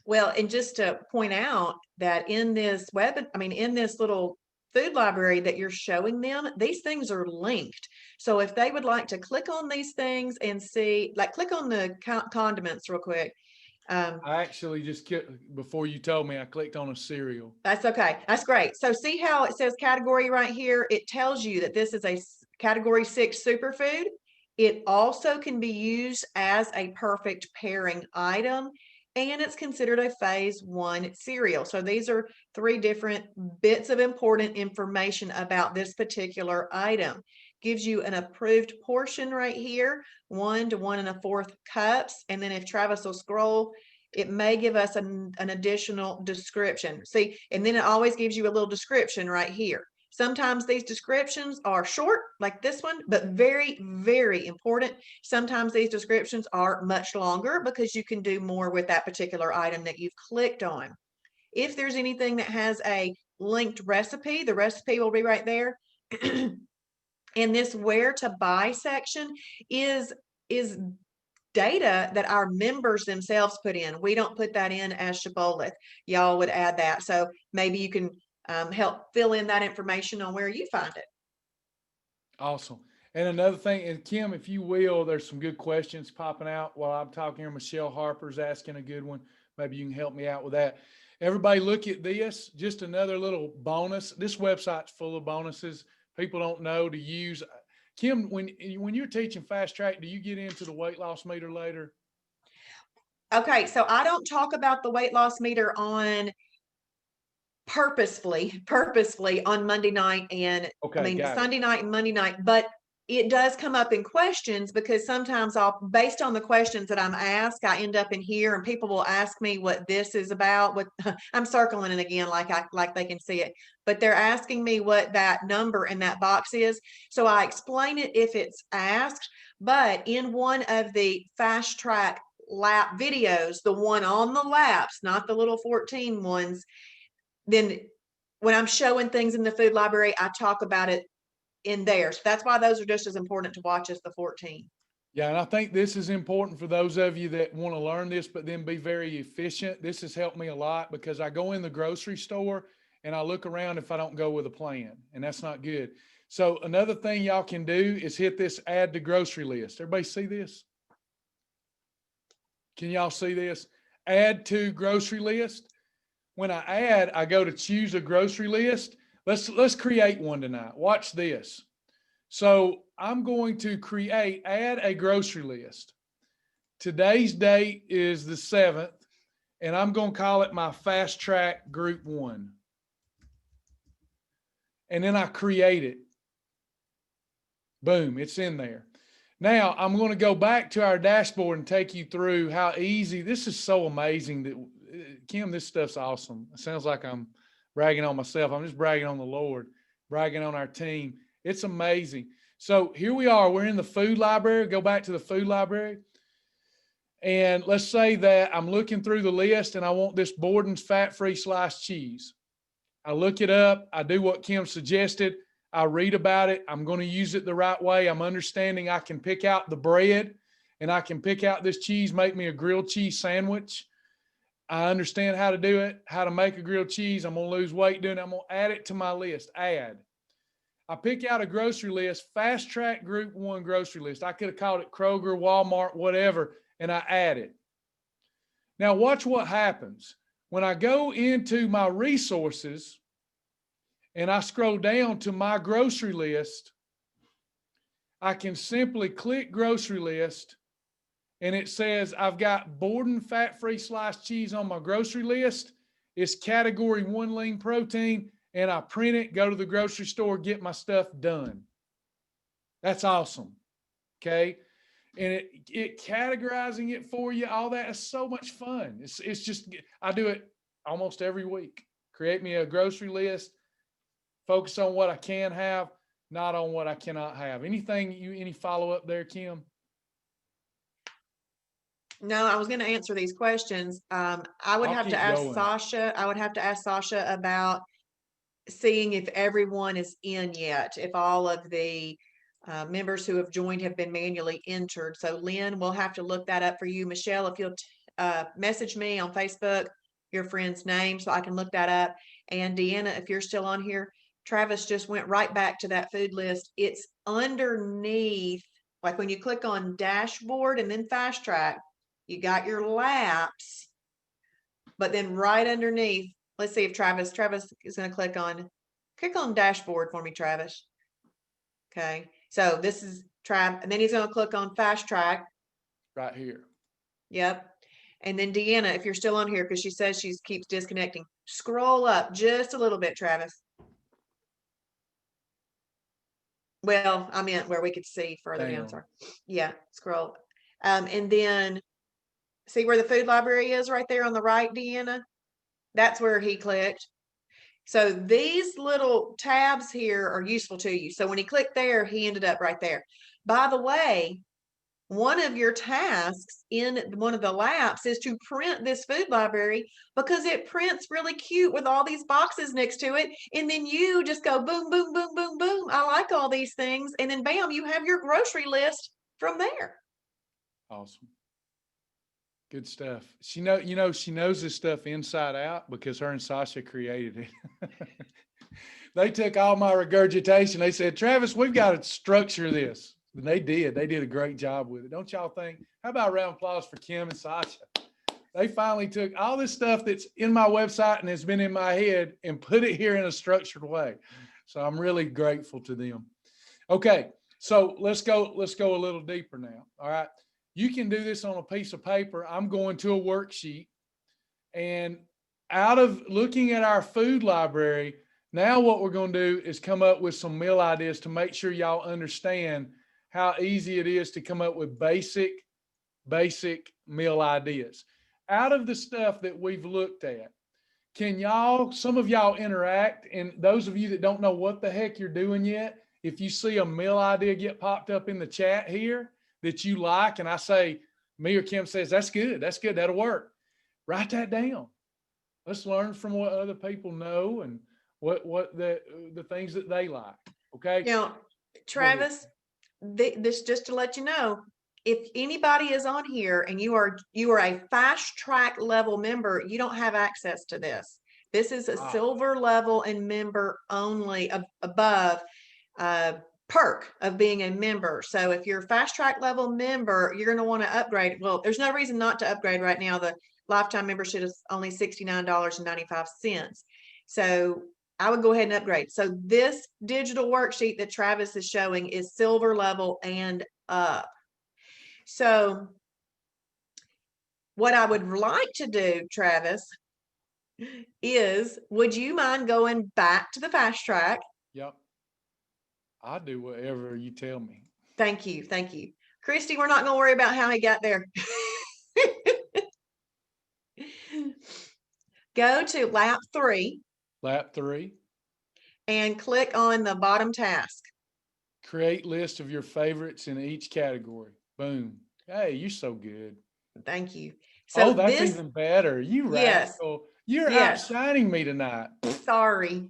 Well, and just to point out that in this in this little food library that you're showing them, these things are linked. So if they would like to click on these things and see, like click on the condiments real quick. I actually just before you told me, I clicked on a cereal. That's okay. That's great. So see how it says category right here? It tells you that this is a category 6 superfood. It also can be used as a perfect pairing item, and it's considered a phase 1 cereal. So these are 3 different bits of important information about this particular item. Gives you an approved portion right here, 1 to 1 1/4 cups. And then if Travis will scroll, it may give us an additional description. See, and then it always gives you a little description right here. Sometimes these descriptions are short, like this one, but very, very important. Sometimes these descriptions are much longer because you can do more with that particular item that you've clicked on. If there's anything that has a linked recipe, the recipe will be right there. And this where to buy section is data that our members themselves put in. We don't put that in as Shibboleth. Y'all would add that. So maybe you can help fill in that information on where you find it. Awesome. And another thing, and Kim, if you will, there's some good questions popping out while I'm talking here. Michelle Harper's asking a good one. Maybe you can help me out with that. Everybody look at this, just another little bonus. This website's full of bonuses people don't know to use. Kim, when you're teaching Fast Track, do you get into the weight loss meter later? Okay, so I don't talk about the weight loss meter on purposefully on Monday night and Sunday night and Monday night, but it does come up in questions because sometimes based on the questions that I'm asked, I end up in here and people will ask me what this is about. What I'm circling it again, like they can see it, but they're asking me what that number in that box is. So I explain it if it's asked, but in one of the Fast Track lap videos, the one on the laps, not the little 14 ones, then when I'm showing things in the food library, I talk about it in there. So that's why those are just as important to watch as the 14. Yeah, and I think this is important for those of you that want to learn this, but then be very efficient. This has helped me a lot because I go in the grocery store and I look around if I don't go with a plan, and that's not good. So another thing y'all can do is hit this add to grocery list. Everybody see this? Can y'all see this? Add to grocery list. When I add, I go to choose a grocery list. Let's create one tonight. Watch this. So I'm going to add a grocery list. Today's date is the 7th, and I'm going to call it my Fast Track Group 1. And then I create it. Boom, it's in there. Now I'm going to go back to our dashboard and take you through how easy, this is so amazing that, Kim, this stuff's awesome. It sounds like I'm bragging on myself. I'm just bragging on the Lord, bragging on our team. It's amazing. So here we are. We're in the food library. Go back to the food library. And let's say that I'm looking through the list and I want this Borden's fat-free sliced cheese. I look it up. I do what Kim suggested. I read about it. I'm going to use it the right way. I'm understanding I can pick out the bread and I can pick out this cheese, make me a grilled cheese sandwich. I understand how to do it, how to make a grilled cheese. I'm going to lose weight doing it. I'm going to add it to my list. Add. I pick out a grocery list, Fast Track Group 1 grocery list. I could have called it Kroger, Walmart, whatever, and I add it. Now watch what happens. When I go into my resources and I scroll down to my grocery list, I can simply click grocery list and it says I've got Borden fat-free sliced cheese on my grocery list. It's category 1 lean protein, and I print it, go to the grocery store, get my stuff done. That's awesome, okay? And it categorizing it for you, all that is so much fun. It's just, I do it almost every week. Create me a grocery list, focus on what I can have, not on what I cannot have. Any follow-up there, Kim? No, I was going to answer these questions. I would have to ask Sasha. I would have to ask Sasha about seeing if everyone is in yet, if all of the members who have joined have been manually entered. So Lynn, we'll have to look that up for you. Michelle, if you'll message me on Facebook, your friend's name, so I can look that up. And Deanna, if you're still on here, Travis just went right back to that food list. It's underneath, like when you click on dashboard and then fast track, you got your laps, but then right underneath, let's see if Travis is going to click on dashboard for me, Travis. Okay. So this is Trav, and then he's going to click on fast track. Right here. Yep. And then Deanna, if you're still on here, because she says she keeps disconnecting, scroll up just a little bit, Travis. Well, I meant where we could see further down. Sorry. Yeah, scroll. And then see where the food library is right there on the right, Deanna? That's where he clicked. So these little tabs here are useful to you. So when he clicked there, he ended up right there. By the way, one of your tasks in one of the laps is to print this food library because it prints really cute with all these boxes next to it. And then you just go boom, boom, boom, boom, boom. I like all these things. And then bam, you have your grocery list from there. Awesome. Good stuff. She knows this stuff inside out because her and Sasha created it. They took all my regurgitation. They said, Travis, we've got to structure this. And they did. They did a great job with it. Don't y'all think? How about a round of applause for Kim and Sasha? They finally took all this stuff that's in my website and has been in my head and put it here in a structured way. So I'm really grateful to them. Okay. So let's go a little deeper now. All right. You can do this on a piece of paper. I'm going to a worksheet, and out of looking at our food library, now what we're going to do is come up with some meal ideas to make sure y'all understand how easy it is to come up with basic meal ideas. Out of the stuff that we've looked at, can some of y'all interact? And those of you that don't know what the heck you're doing yet, if you see a meal idea get popped up in the chat here that you like, and I say, me or Kim says, that's good, that'll work. Write that down. Let's learn from what other people know and what the things that they like. Okay. Now, Travis, this just to let you know, if anybody is on here and you are a fast track level member, you don't have access to this. This is a silver level and member only above perk of being a member. So if you're a fast track level member, you're going to want to upgrade. Well, there's no reason not to upgrade right now. The lifetime membership is only $69.95. So I would go ahead and upgrade. So this digital worksheet that Travis is showing is silver level and up. So what I would like to do, Travis, is would you mind going back to the fast track? Yep. I'll do whatever you tell me. Thank you. Thank you. Christy, we're not going to worry about how he got there. Go to lap 3. Lap 3. And click on the bottom task. Create list of your favorites in each category. Boom. Hey, you're so good. Thank you. So that's even better. You rascal. You're outshining me tonight. Sorry.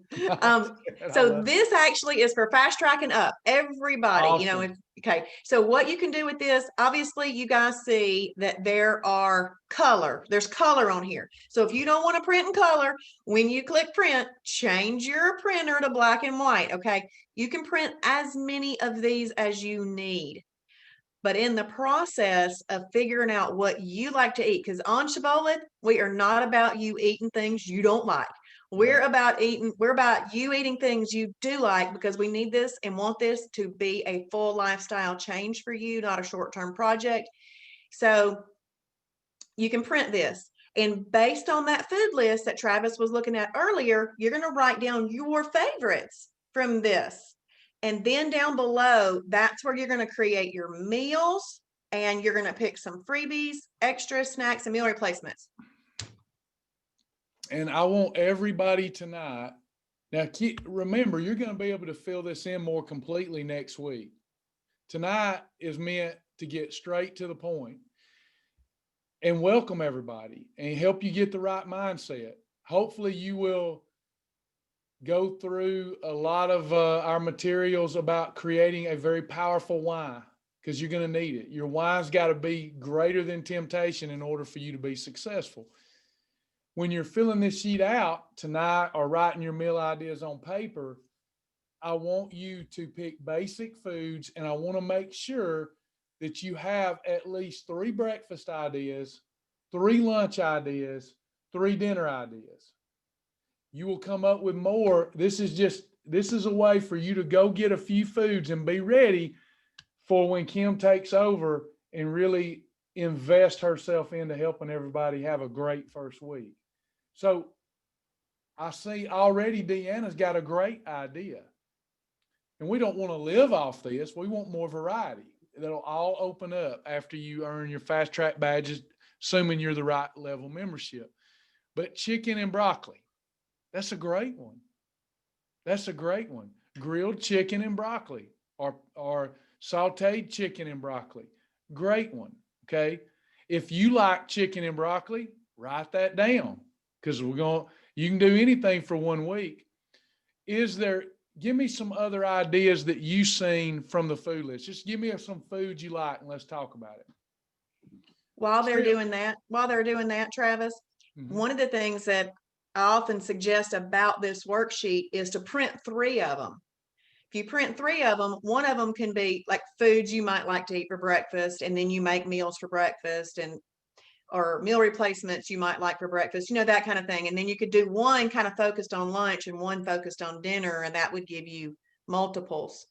So this actually is for fast tracking up everybody, awesome. Okay. So what you can do with this, obviously you guys see that there's color on here. So if you don't want to print in color, when you click print, change your printer to black and white. Okay. You can print as many of these as you need. But in the process of figuring out what you like to eat, because on Shibboleth, we are not about you eating things you don't like. We're about you eating things you do like, because we need this and want this to be a full lifestyle change for you, not a short-term project. So you can print this. And based on that food list that Travis was looking at earlier, you're going to write down your favorites from this. And then down below, that's where you're going to create your meals, and you're going to pick some freebies, extra snacks, and meal replacements. And I want everybody tonight. Now, remember, you're going to be able to fill this in more completely next week. Tonight is meant to get straight to the point and welcome everybody and help you get the right mindset. Hopefully you will go through a lot of our materials about creating a very powerful why, because you're going to need it. Your why's got to be greater than temptation in order for you to be successful. When you're filling this sheet out tonight or writing your meal ideas on paper, I want you to pick basic foods, and I want to make sure that you have at least 3 breakfast ideas, 3 lunch ideas, 3 dinner ideas. You will come up with more. This is a way for you to go get a few foods and be ready for when Kim takes over and really invest herself into helping everybody have a great first week. So I see already Deanna's got a great idea. And we don't want to live off this. We want more variety. That'll all open up after you earn your fast track badges, assuming you're the right level membership. But chicken and broccoli, that's a great one. That's a great one. Grilled chicken and broccoli, or sauteed chicken and broccoli. Great one. Okay. If you like chicken and broccoli, write that down, because you can do anything for 1 week. Give me some other ideas that you've seen from the food list. Just give me some foods you like and let's talk about it. While they're doing that, Travis, one of the things that I often suggest about this worksheet is to print 3 of them. If you print 3 of them, one of them can be like foods you might like to eat for breakfast, and then you make meals for breakfast, or meal replacements you might like for breakfast, that kind of thing. And then you could do one kind of focused on lunch and one focused on dinner, and that would give you multiples.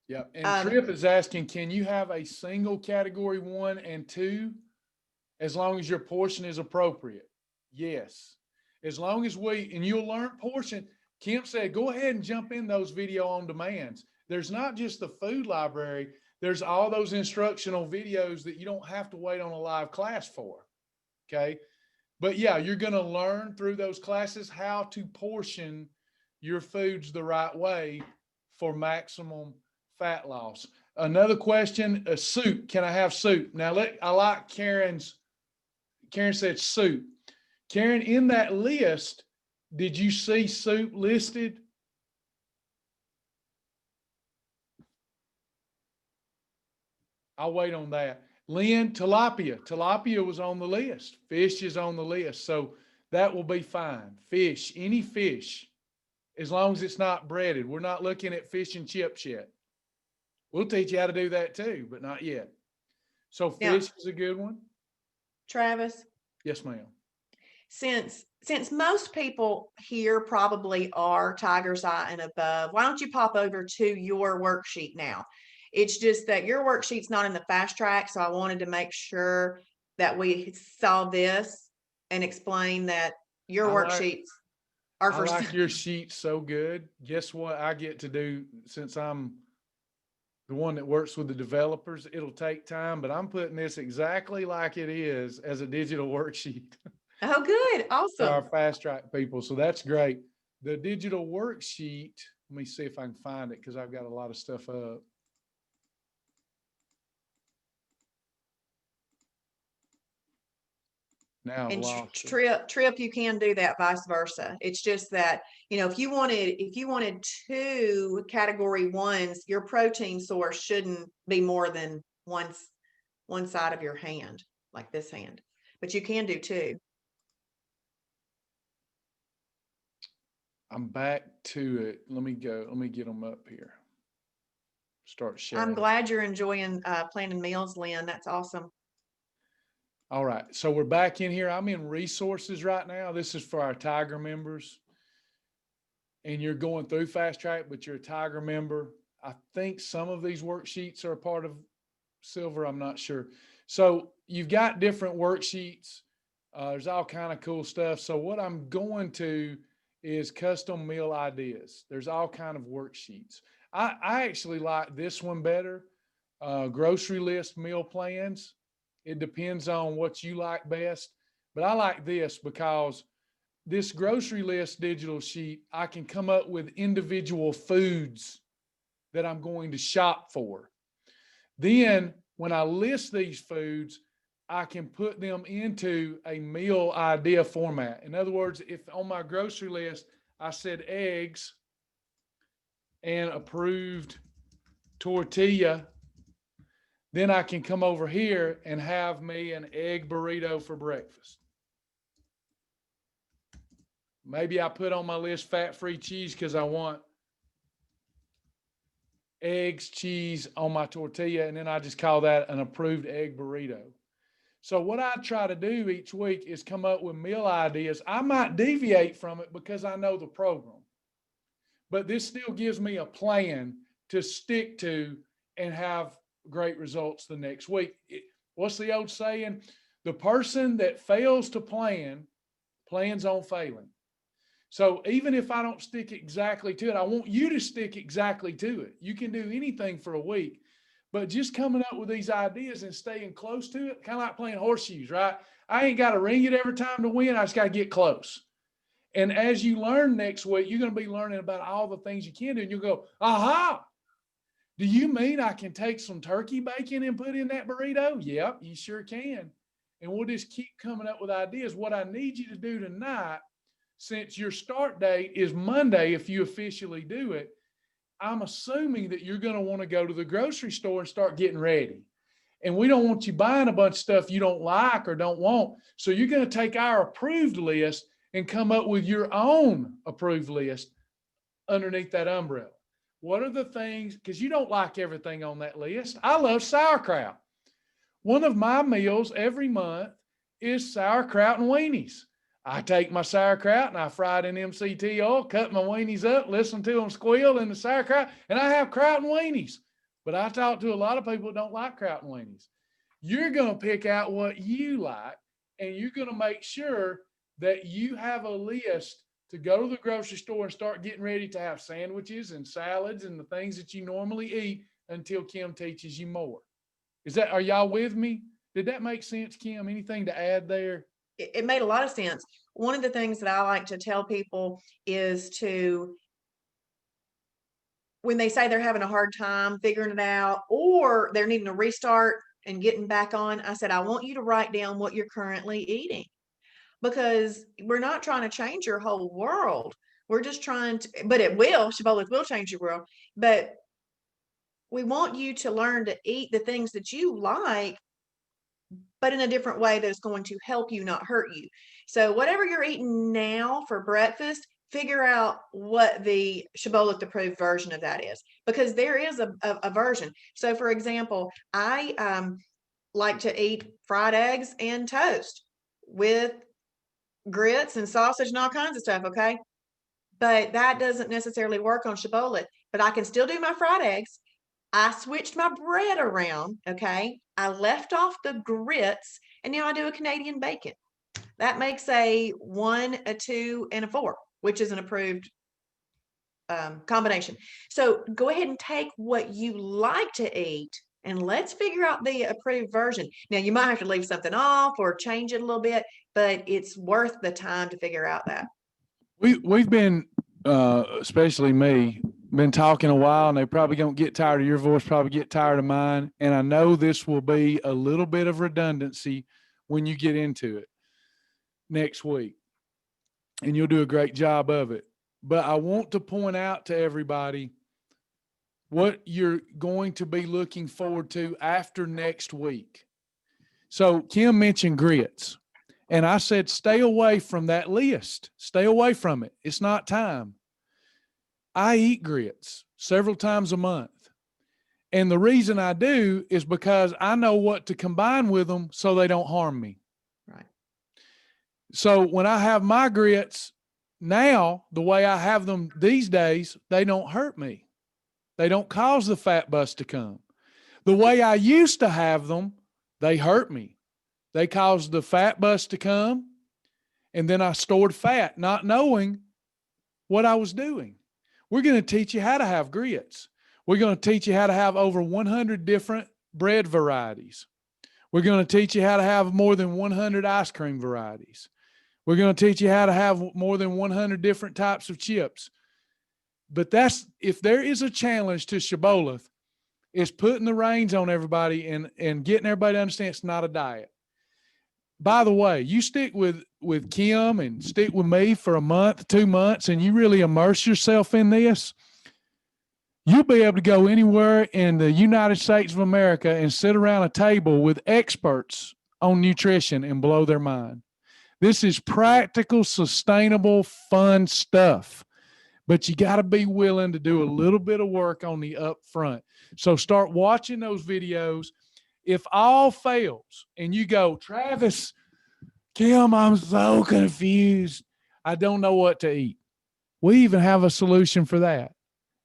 Yeah. And Trip is asking, can you have a single category 1 and 2 as long as your portion is appropriate? Yes. As long as and you'll learn portion. Kim said, go ahead and jump in those video on demands. There's not just the food library. There's all those instructional videos that you don't have to wait on a live class for. Okay. But yeah, you're going to learn through those classes how to portion your foods the right way for maximum fat loss. Another question, soup. Can I have soup? Now, I like Karen said soup. Karen, in that list, did you see soup listed? I'll wait on that. Lynn, tilapia. Tilapia was on the list. Fish is on the list. So that will be fine. Fish, any fish, as long as it's not breaded. We're not looking at fish and chips yet. We'll teach you how to do that too, but not yet. So fish is a good one. Travis? Yes, ma'am. Since most people here probably are Tiger's Eye and above, why don't you pop over to your worksheet now? It's just that your worksheet's not in the fast track, so I wanted to make sure that we saw this and explain that your worksheets are for. I like your sheet so good. Guess what I get to do, since I'm the one that works with the developers? It'll take time, but I'm putting this exactly like it is as a digital worksheet. Oh, good. Awesome. For our fast track people. So that's great. The digital worksheet, let me see if I can find it, because I've got a lot of stuff up. Now, and Trip, you can do that vice versa. It's just that, if you wanted 2 category 1s, your protein source shouldn't be more than one side of your hand, like this hand, but you can do 2. I'm back to it. Let me get them up here. Start sharing. I'm glad you're enjoying planning meals, Lynn. That's awesome. All right. So we're back in here. I'm in resources right now. This is for our Tiger members. And you're going through fast track, but you're a Tiger member. I think some of these worksheets are a part of Silver. I'm not sure. So you've got different worksheets. There's all kind of cool stuff. So what I'm going to is custom meal ideas. There's all kind of worksheets. I actually like this one better. Grocery list meal plans. It depends on what you like best, but I like this because this grocery list digital sheet, I can come up with individual foods that I'm going to shop for. Then when I list these foods, I can put them into a meal idea format. In other words, if on my grocery list, I said eggs and approved tortilla, then I can come over here and have me an egg burrito for breakfast. Maybe I put on my list fat-free cheese because I want eggs, cheese on my tortilla, and then I just call that an approved egg burrito. So what I try to do each week is come up with meal ideas. I might deviate from it because I know the program, but this still gives me a plan to stick to and have great results the next week. What's the old saying? The person that fails to plan plans on failing. So even if I don't stick exactly to it, I want you to stick exactly to it. You can do anything for a week, but just coming up with these ideas and staying close to it, kind of like playing horseshoes, right? I ain't got to ring it every time to win. I just got to get close. And as you learn next week, you're going to be learning about all the things you can do. And you'll go, aha, do you mean I can take some turkey bacon and put in that burrito? Yep, you sure can. And we'll just keep coming up with ideas. What I need you to do tonight, since your start date is Monday, if you officially do it, I'm assuming that you're going to want to go to the grocery store and start getting ready. And we don't want you buying a bunch of stuff you don't like or don't want. So you're going to take our approved list and come up with your own approved list underneath that umbrella. What are the things, because you don't like everything on that list. I love sauerkraut. One of my meals every month is sauerkraut and weenies. I take my sauerkraut and I fry it in MCT oil, cut my weenies up, listen to them squeal in the sauerkraut, and I have kraut and weenies. But I talk to a lot of people who don't like kraut and weenies. You're going to pick out what you like, and you're going to make sure that you have a list to go to the grocery store and start getting ready to have sandwiches and salads and the things that you normally eat until Kim teaches you more. Are y'all with me? Did that make sense, Kim? Anything to add there? It made a lot of sense. One of the things that I like to tell people is to, when they say they're having a hard time figuring it out or they're needing a restart and getting back on, I said, I want you to write down what you're currently eating, because we're not trying to change your whole world. We're just trying to, but Shibboleth will change your world, but we want you to learn to eat the things that you like, but in a different way that is going to help you, not hurt you. So whatever you're eating now for breakfast, figure out what the Shibboleth approved version of that is, because there is a version. So for example, I like to eat fried eggs and toast with grits and sausage and all kinds of stuff, okay? But that doesn't necessarily work on Shibboleth, but I can still do my fried eggs. I switched my bread around, okay? I left off the grits, and now I do a Canadian bacon. That makes a 1, a 2, and a 4, which is an approved combination. So go ahead and take what you like to eat, and let's figure out the approved version. Now, you might have to leave something off or change it a little bit, but it's worth the time to figure out that. We've been, especially me, been talking a while, and they probably don't get tired of your voice, probably get tired of mine. And I know this will be a little bit of redundancy when you get into it next week, and you'll do a great job of it. But I want to point out to everybody what you're going to be looking forward to after next week. So Kim mentioned grits, and I said, stay away from that list. Stay away from it. It's not time. I eat grits several times a month. And the reason I do is because I know what to combine with them so they don't harm me. Right. So when I have my grits now, the way I have them these days, they don't hurt me. They don't cause the fat bust to come. The way I used to have them, they hurt me. They caused the fat bust to come, and then I stored fat, not knowing what I was doing. We're going to teach you how to have grits. We're going to teach you how to have over 100 different bread varieties. We're going to teach you how to have more than 100 ice cream varieties. We're going to teach you how to have more than 100 different types of chips. But if there is a challenge to Shibboleth, it's putting the reins on everybody and getting everybody to understand it's not a diet. By the way, you stick with Kim and stick with me for a month, 2 months, and you really immerse yourself in this, you'll be able to go anywhere in the United States of America and sit around a table with experts on nutrition and blow their mind. This is practical, sustainable, fun stuff. but you got to be willing to do a little bit of work on the upfront. So start watching those videos. If all fails and you go, Travis, Kim, I'm so confused. I don't know what to eat. We even have a solution for that.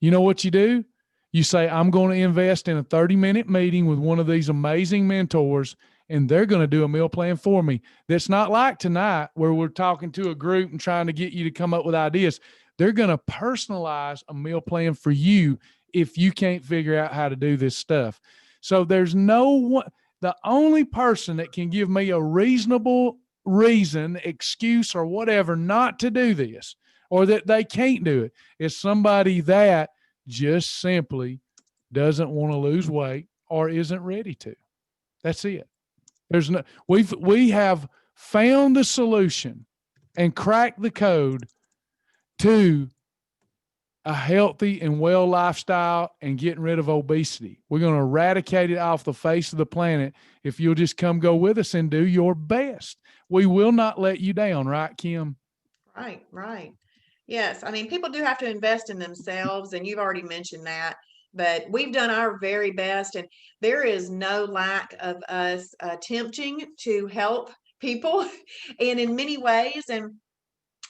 You know what you do? You say, I'm going to invest in a 30-minute meeting with one of these amazing mentors, and they're going to do a meal plan for me. That's not like tonight where we're talking to a group and trying to get you to come up with ideas. They're going to personalize a meal plan for you if you can't figure out how to do this stuff. So there's no one, the only person that can give me a reasonable reason, excuse, or whatever not to do this, or that they can't do it, is somebody that just simply doesn't want to lose weight or isn't ready to. That's it. There's no, we have found the solution and cracked the code to a healthy and well lifestyle and getting rid of obesity. We're going to eradicate it off the face of the planet if you'll just come go with us and do your best. We will not let you down, right, Kim? Right, right. Yes, I mean, people do have to invest in themselves, and you've already mentioned that, but we've done our very best, and there is no lack of us attempting to help people and in many ways. And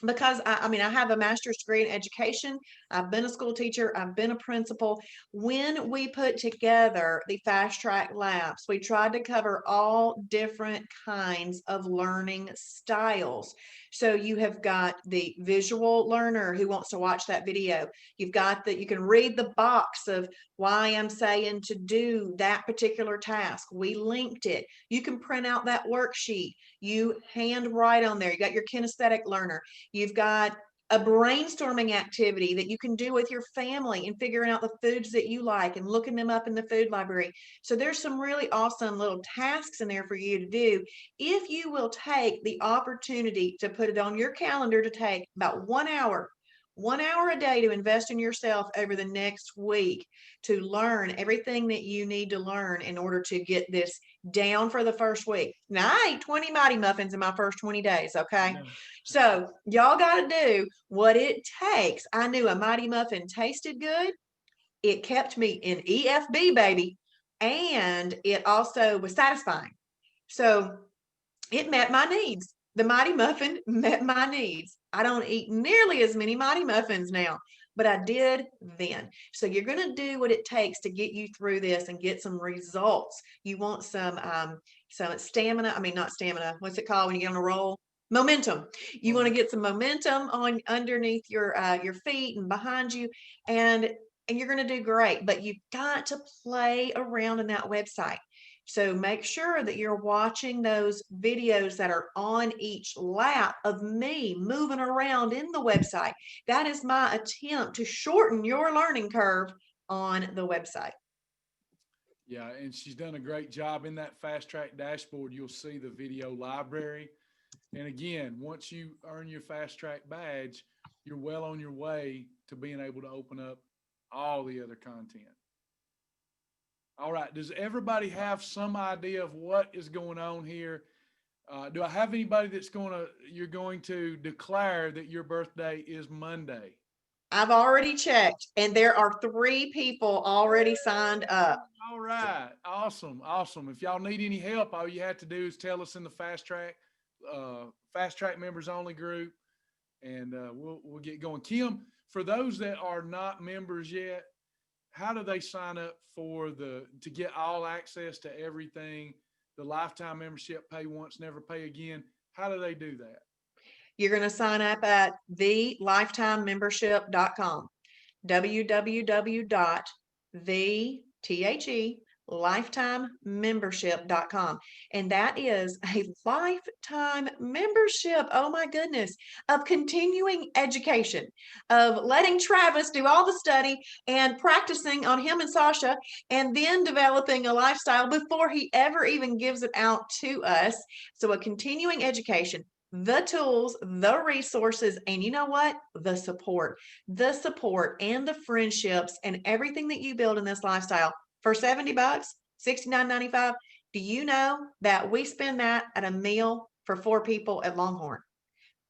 because I mean, I have a master's degree in education. I've been a school teacher. I've been a principal. When we put together the fast track labs, we tried to cover all different kinds of learning styles. So you have got the visual learner who wants to watch that video. You've got that you can read the box of why I'm saying to do that particular task. We linked it. You can print out that worksheet. You hand write on there. You got your kinesthetic learner. You've got a brainstorming activity that you can do with your family and figuring out the foods that you like and looking them up in the food library. So there's some really awesome little tasks in there for you to do if you will take the opportunity to put it on your calendar to take about 1 hour a day to invest in yourself over the next week to learn everything that you need to learn in order to get this down for the first week. Now, I ate 20 Mighty Muffins in my first 20 days, okay? Yeah. So y'all got to do what it takes. I knew a Mighty Muffin tasted good. It kept me in EFB, baby, and it also was satisfying. So it met my needs. The Mighty Muffin met my needs. I don't eat nearly as many Mighty Muffins now, but I did then. So you're going to do what it takes to get you through this and get some results. You want some stamina. I mean, not stamina. What's it called when you get on a roll? Momentum. You want to get some momentum on underneath your feet and behind you, and you're going to do great. But you've got to play around in that website. So make sure that you're watching those videos that are on each lap of me moving around in the website. That is my attempt to shorten your learning curve on the website. Yeah, and she's done a great job in that fast track dashboard. You'll see the video library. And again, once you earn your fast track badge, you're well on your way to being able to open up all the other content. All right. Does everybody have some idea of what is going on here? Do I have anybody that's you're going to declare that your birthday is Monday? I've already checked, and there are 3 people already signed up. All right. Awesome. Awesome. If y'all need any help, all you have to do is tell us in the fast track members only group, and we'll get going. Kim, for those that are not members yet, how do they sign up to get all access to everything, the lifetime membership, pay once, never pay again? How do they do that? You're going to sign up at thelifetimemembership.com, www.lifetimemembership.com. And that is a lifetime membership, oh my goodness, of continuing education, of letting Travis do all the study and practicing on him and Sasha, and then developing a lifestyle before he ever even gives it out to us. So a continuing education, the tools, the resources, and you know what? The support and the friendships and everything that you build in this lifestyle for $70, $69.95. Do you know that we spend that at a meal for 4 people at Longhorn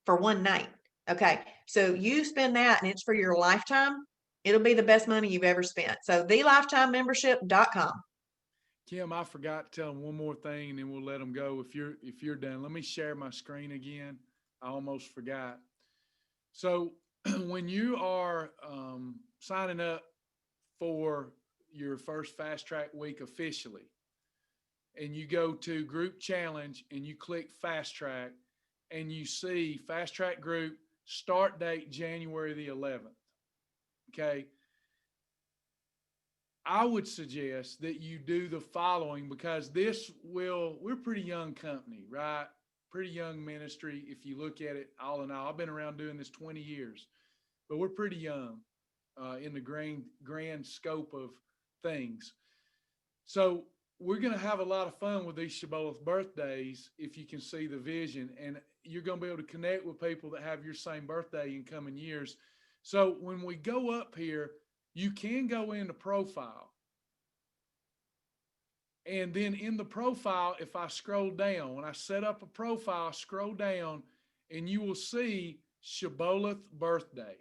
for one night? Okay, so you spend that and it's for your lifetime. It'll be the best money you've ever spent. So thelifetimemembership.com. Kim, I forgot to tell them one more thing, and then we'll let them go. If you're done, let me share my screen again. I almost forgot. So when you are signing up for your first Fast Track week officially, and you go to Group Challenge and you click Fast Track, and you see Fast Track Group start date January the 11th. Okay. I would suggest that you do the following, because we're a pretty young company, right? Pretty young ministry. If you look at it all in all, I've been around doing this 20 years, but we're pretty young in the grand scope of things. So we're going to have a lot of fun with these Shibboleth birthdays, if you can see the vision, and you're going to be able to connect with people that have your same birthday in coming years. So when we go up here, you can go into profile. And then in the profile, if I scroll down, when I set up a profile, scroll down, and you will see Shibboleth birthday.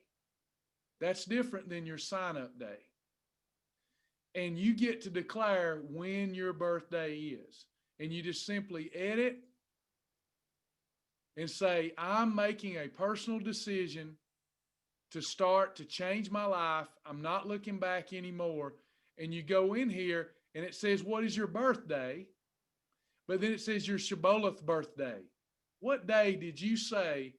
That's different than your sign up day. And you get to declare when your birthday is. And you just simply edit and say, I'm making a personal decision to change my life. I'm not looking back anymore. And you go in here and it says, what is your birthday? But then it says your Shibboleth birthday. What day did you say,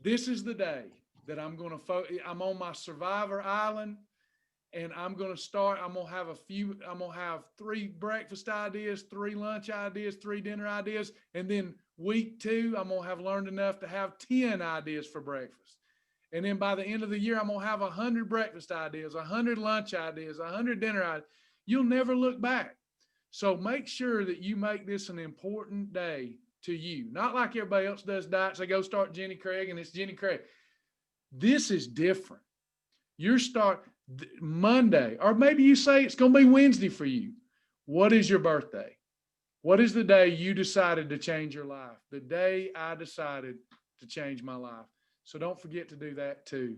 this is the day that I'm on my survivor island, and I'm going to have 3 breakfast ideas, 3 lunch ideas, 3 dinner ideas. And then week 2, I'm going to have learned enough to have 10 ideas for breakfast. And then by the end of the year, I'm going to have 100 breakfast ideas, 100 lunch ideas, 100 dinner ideas. You'll never look back. So make sure that you make this an important day to you. Not like everybody else does diets. They go start Jenny Craig and it's Jenny Craig. This is different. You start Monday, or maybe you say it's going to be Wednesday for you. What is your birthday? What is the day you decided to change your life? The day I decided to change my life. So don't forget to do that too.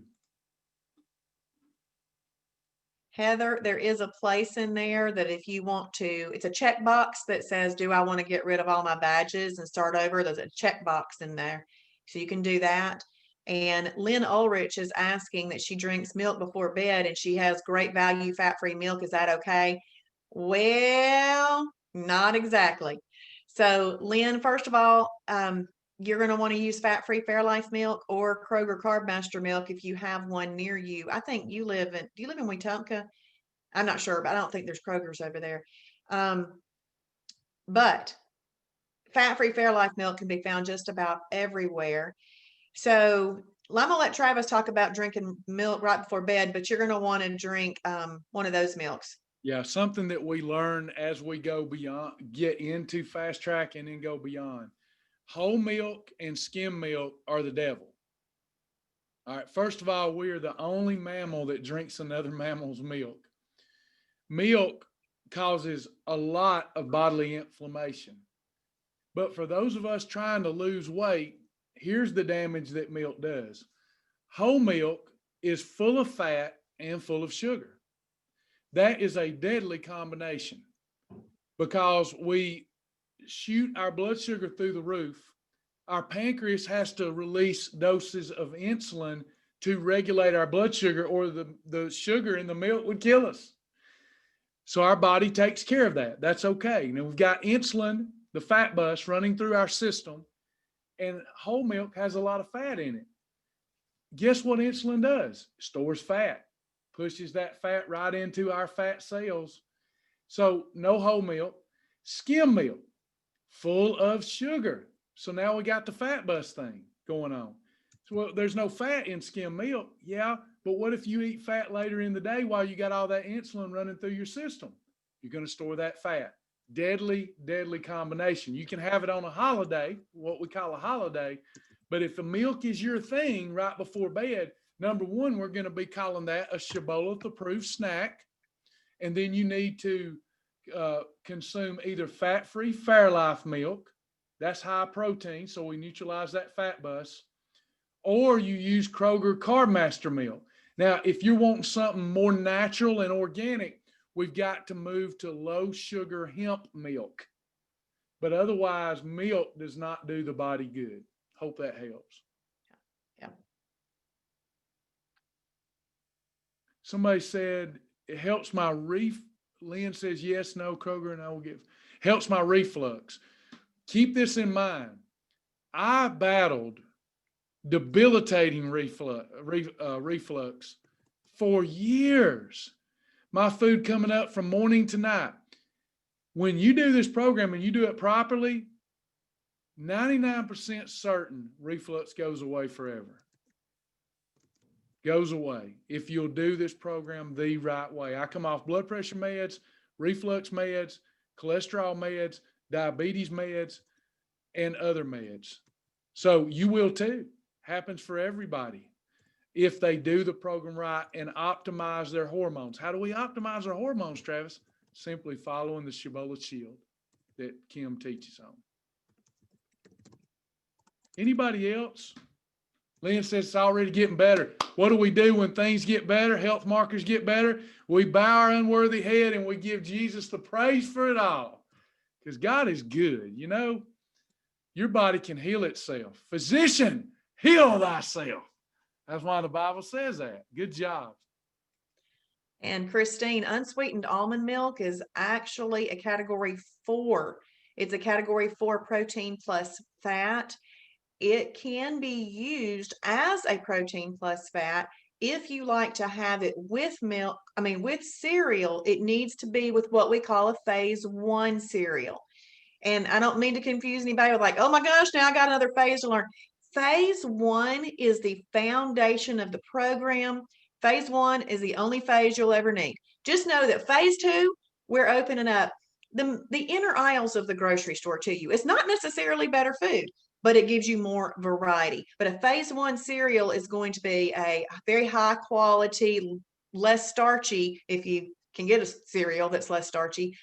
Heather, there is a place in there that if you want to, it's a checkbox that says, do I want to get rid of all my badges and start over? There's a checkbox in there. So you can do that. And Lynn Ulrich is asking that she drinks milk before bed and she has great value fat-free milk. Is that okay? Well, not exactly. So Lynn, first of all, you're going to want to use fat-free Fairlife milk or Kroger Carb Master milk if you have one near you. I think do you live in Wetumpka? I'm not sure, but I don't think there's Kroger's over there. But fat-free Fairlife milk can be found just about everywhere. So I'm gonna let Travis talk about drinking milk right before bed, but you're gonna want to drink one of those milks. Yeah, something that we learn as we go beyond, get into Fast Track and then go beyond. Whole milk and skim milk are the devil. All right, first of all, we are the only mammal that drinks another mammal's milk. Milk causes a lot of bodily inflammation. But for those of us trying to lose weight, here's the damage that milk does. Whole milk is full of fat and full of sugar. That is a deadly combination because we shoot our blood sugar through the roof. Our pancreas has to release doses of insulin to regulate our blood sugar, or the sugar in the milk would kill us. So our body takes care of that. That's okay. Now we've got insulin, the fat bus, running through our system, and whole milk has a lot of fat in it. Guess what insulin does? It stores fat, pushes that fat right into our fat cells. So no whole milk. Skim milk, full of sugar. So now we got the fat bus thing going on. So well, there's no fat in skim milk. Yeah, but what if you eat fat later in the day while you got all that insulin running through your system? You're going to store that fat. Deadly, deadly combination. You can have it on a holiday, what we call a holiday, but if the milk is your thing right before bed, number one, we're going to be calling that a Shibboleth approved snack. And then you need to consume either fat-free Fairlife milk. That's high protein, so we neutralize that fat bus. or you use Kroger Carb Master milk. Now, if you're wanting something more natural and organic, we've got to move to low sugar hemp milk. But otherwise, milk does not do the body good. Hope that helps. Yeah. Somebody said it helps my Lynn says yes, no, Kroger, and I will give. Helps my reflux. Keep this in mind. I battled debilitating reflux for years. My food coming up from morning to night. When you do this program and you do it properly, 99% certain reflux goes away forever. Goes away if you'll do this program the right way. I come off blood pressure meds, reflux meds, cholesterol meds, diabetes meds, and other meds. So you will too. Happens for everybody if they do the program right and optimize their hormones. How do we optimize our hormones, Travis? Simply following the Shibboleth shield that Kim teaches on. Anybody else? Lynn says it's already getting better. What do we do when things get better? Health markers get better. We bow our unworthy head and we give Jesus the praise for it all. Because God is good. You know, your body can heal itself. Physician, heal thyself. That's why the Bible says that. Good job. And Christine, unsweetened almond milk is actually a category 4. It's a category 4 protein plus fat. It can be used as a protein plus fat if you like to have it with milk. With cereal, it needs to be with what we call a phase 1 cereal. And I don't mean to confuse anybody with like, oh my gosh, now I got another phase to learn. Phase 1 is the foundation of the program. Phase 1 is the only phase you'll ever need. Just know that phase 2, we're opening up the inner aisles of the grocery store to you. It's not necessarily better food, but it gives you more variety. But a phase 1 cereal is going to be a very high quality, less starchy, if you can get a cereal that's less starchy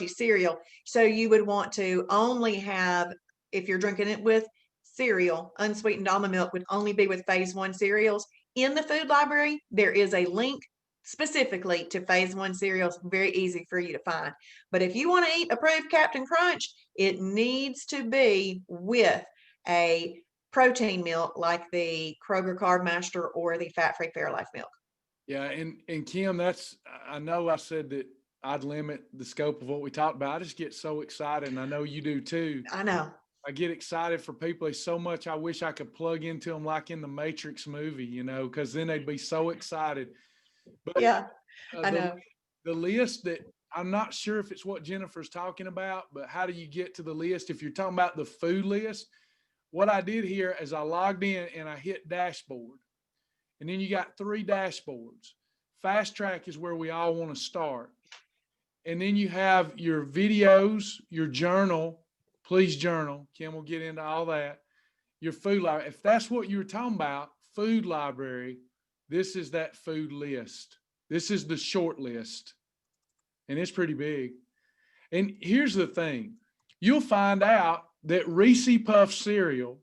cereal. So you would want to only have, if you're drinking it with cereal, unsweetened almond milk would only be with phase 1 cereals. In the food library, there is a link specifically to phase 1 cereals, very easy for you to find. But if you want to eat approved Captain Crunch, it needs to be with a protein milk like the Kroger Carb Master or the fat-free Fairlife milk. Yeah, and Kim, I know I said that I'd limit the scope of what we talked about. I just get so excited, and I know you do too. I know. I get excited for people. There's so much I wish I could plug into them like in the Matrix movie, because then they'd be so excited. But yeah, I know. The list that I'm not sure if it's what Jennifer's talking about, but how do you get to the list? If you're talking about the food list, what I did here is I logged in and I hit dashboard. And then you got 3 dashboards. Fast Track is where we all want to start. And then you have your videos, your journal, please journal. Kim will get into all that. Your food library. If that's what you were talking about, food library, this is that food list. This is the short list. And it's pretty big. And here's the thing. You'll find out that Reese Puff cereal,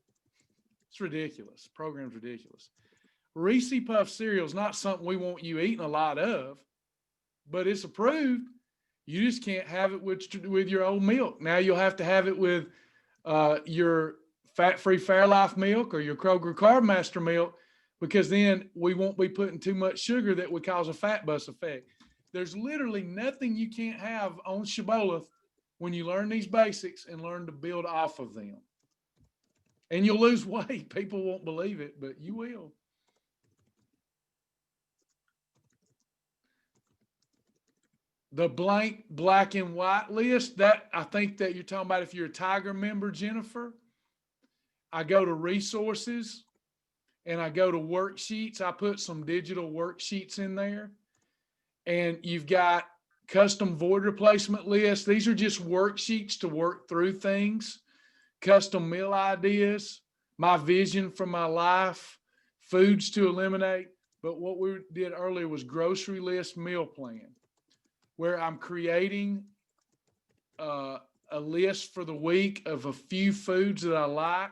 it's ridiculous. The program's ridiculous. Reese Puff cereal is not something we want you eating a lot of, but it's approved. You just can't have it with your old milk. Now you'll have to have it with your fat-free Fairlife milk or your Kroger Carb Master milk, because then we won't be putting too much sugar that would cause a fat bus effect. There's literally nothing you can't have on Shibboleth when you learn these basics and learn to build off of them. And you'll lose weight. People won't believe it, but you will. The blank black and white list, that I think that you're talking about if you're a Tiger member, Jennifer. I go to resources and I go to worksheets. I put some digital worksheets in there. And you've got custom void replacement lists. These are just worksheets to work through things. Custom meal ideas, my vision for my life, foods to eliminate. But what we did earlier was grocery list meal plan, where I'm creating a list for the week of a few foods that I like,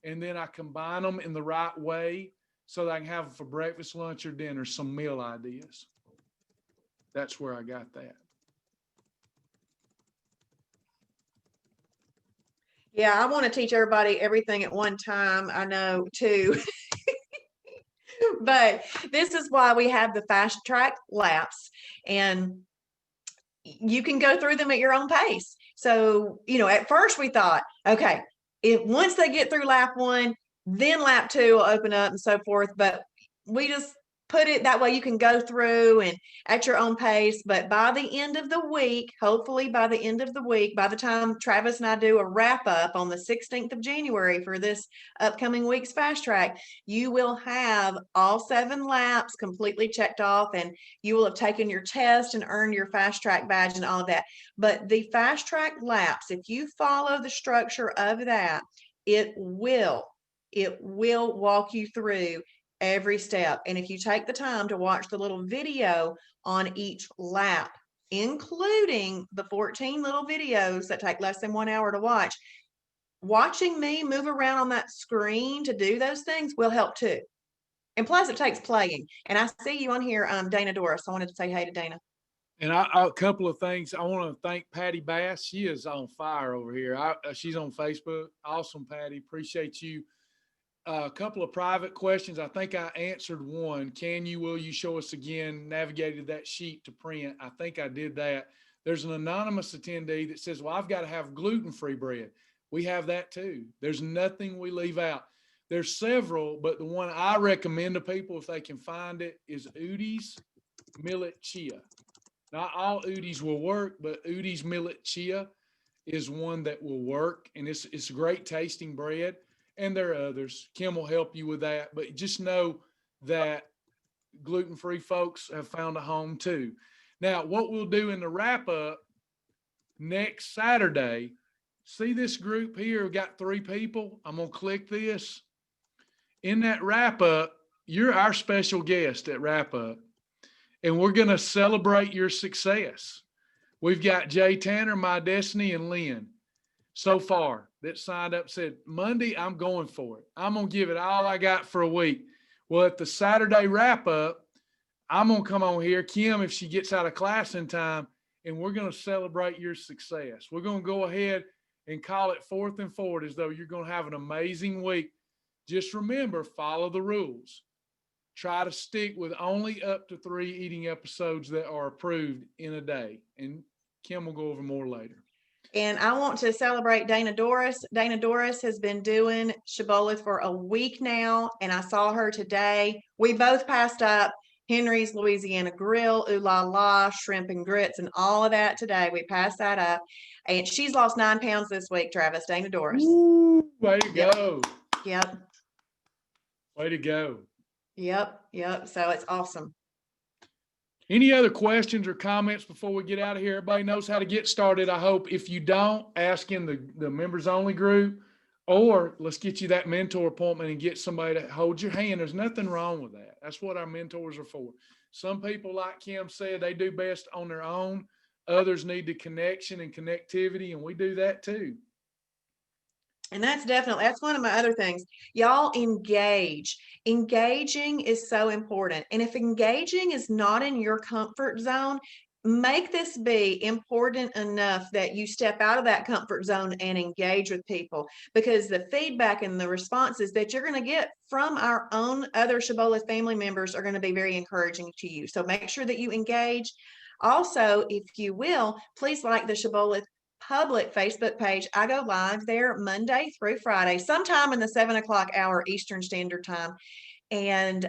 and then I combine them in the right way so that I can have them for breakfast, lunch, or dinner, some meal ideas. That's where I got that. Yeah, I want to teach everybody everything at one time. I know too. But this is why we have the fast track laps, and you can go through them at your own pace. So, at first we thought, okay, once they get through lap one, then lap two will open up and so forth. But we just put it that way you can go through and at your own pace. But by the end of the week, hopefully by the end of the week, by the time Travis and I do a wrap up on the 16th of January for this upcoming week's fast track, you will have all 7 laps completely checked off, and you will have taken your test and earned your fast track badge and all of that. But the fast track laps, if you follow the structure of that, it will walk you through every step. And if you take the time to watch the little video on each lap, including the 14 little videos that take less than 1 hour to watch, watching me move around on that screen to do those things will help too. And plus it takes playing. And I see you on here, Dana Doris. I wanted to say hey to Dana. And a couple of things. I want to thank Patty Bass. She is on fire over here. She's on Facebook. Awesome, Patty. Appreciate you. A couple of private questions. I think I answered one. Will you show us again? Navigated that sheet to print. I think I did that. There's an anonymous attendee that says, well, I've got to have gluten-free bread. We have that too. There's nothing we leave out. There's several, but the one I recommend to people if they can find it is Udi's Millet Chia. Not all Udi's will work, but Udi's Millet Chia is one that will work, and it's a great tasting bread. And there are others. Kim will help you with that, but just know that gluten-free folks have found a home too. Now, what we'll do in the wrap up next Saturday, see this group here? We've got 3 people. I'm going to click this. In that wrap up, you're our special guest at wrap up, and we're going to celebrate your success. We've got Jay Tanner, My Destiny, and Lynn so far that signed up, said, Monday, I'm going for it. I'm going to give it all I got for a week. Well, at the Saturday wrap up, I'm going to come on here, Kim, if she gets out of class in time, and we're going to celebrate your success. We're going to go ahead and call it 4th and Forward as though you're going to have an amazing week. Just remember, follow the rules. Try to stick with only up to 3 eating episodes that are approved in a day. And Kim will go over more later. And I want to celebrate Dana Doris. Dana Doris has been doing Shibboleth for a week now, and I saw her today. We both passed up Henry's Louisiana Grill, Ooh La La, shrimp and grits, and all of that today. We passed that up. And she's lost 9 pounds this week, Travis. Dana Doris. Ooh, way to go. Yep. Way to go. Yep. So it's awesome. Any other questions or comments before we get out of here? Everybody knows how to get started, I hope. If you don't, ask in the members only group, or let's get you that mentor appointment and get somebody to hold your hand. There's nothing wrong with that. That's what our mentors are for. Some people, like Kim said, they do best on their own. Others need the connection and connectivity, and we do that too. And that's one of my other things. Y'all engage. Engaging is so important. And if engaging is not in your comfort zone, make this be important enough that you step out of that comfort zone and engage with people, because the feedback and the responses that you're going to get from our own other Shibboleth family members are going to be very encouraging to you. So make sure that you engage. Also, if you will, please like the Shibboleth public Facebook page. I go live there Monday through Friday, sometime in the 7 o'clock hour Eastern Standard Time. And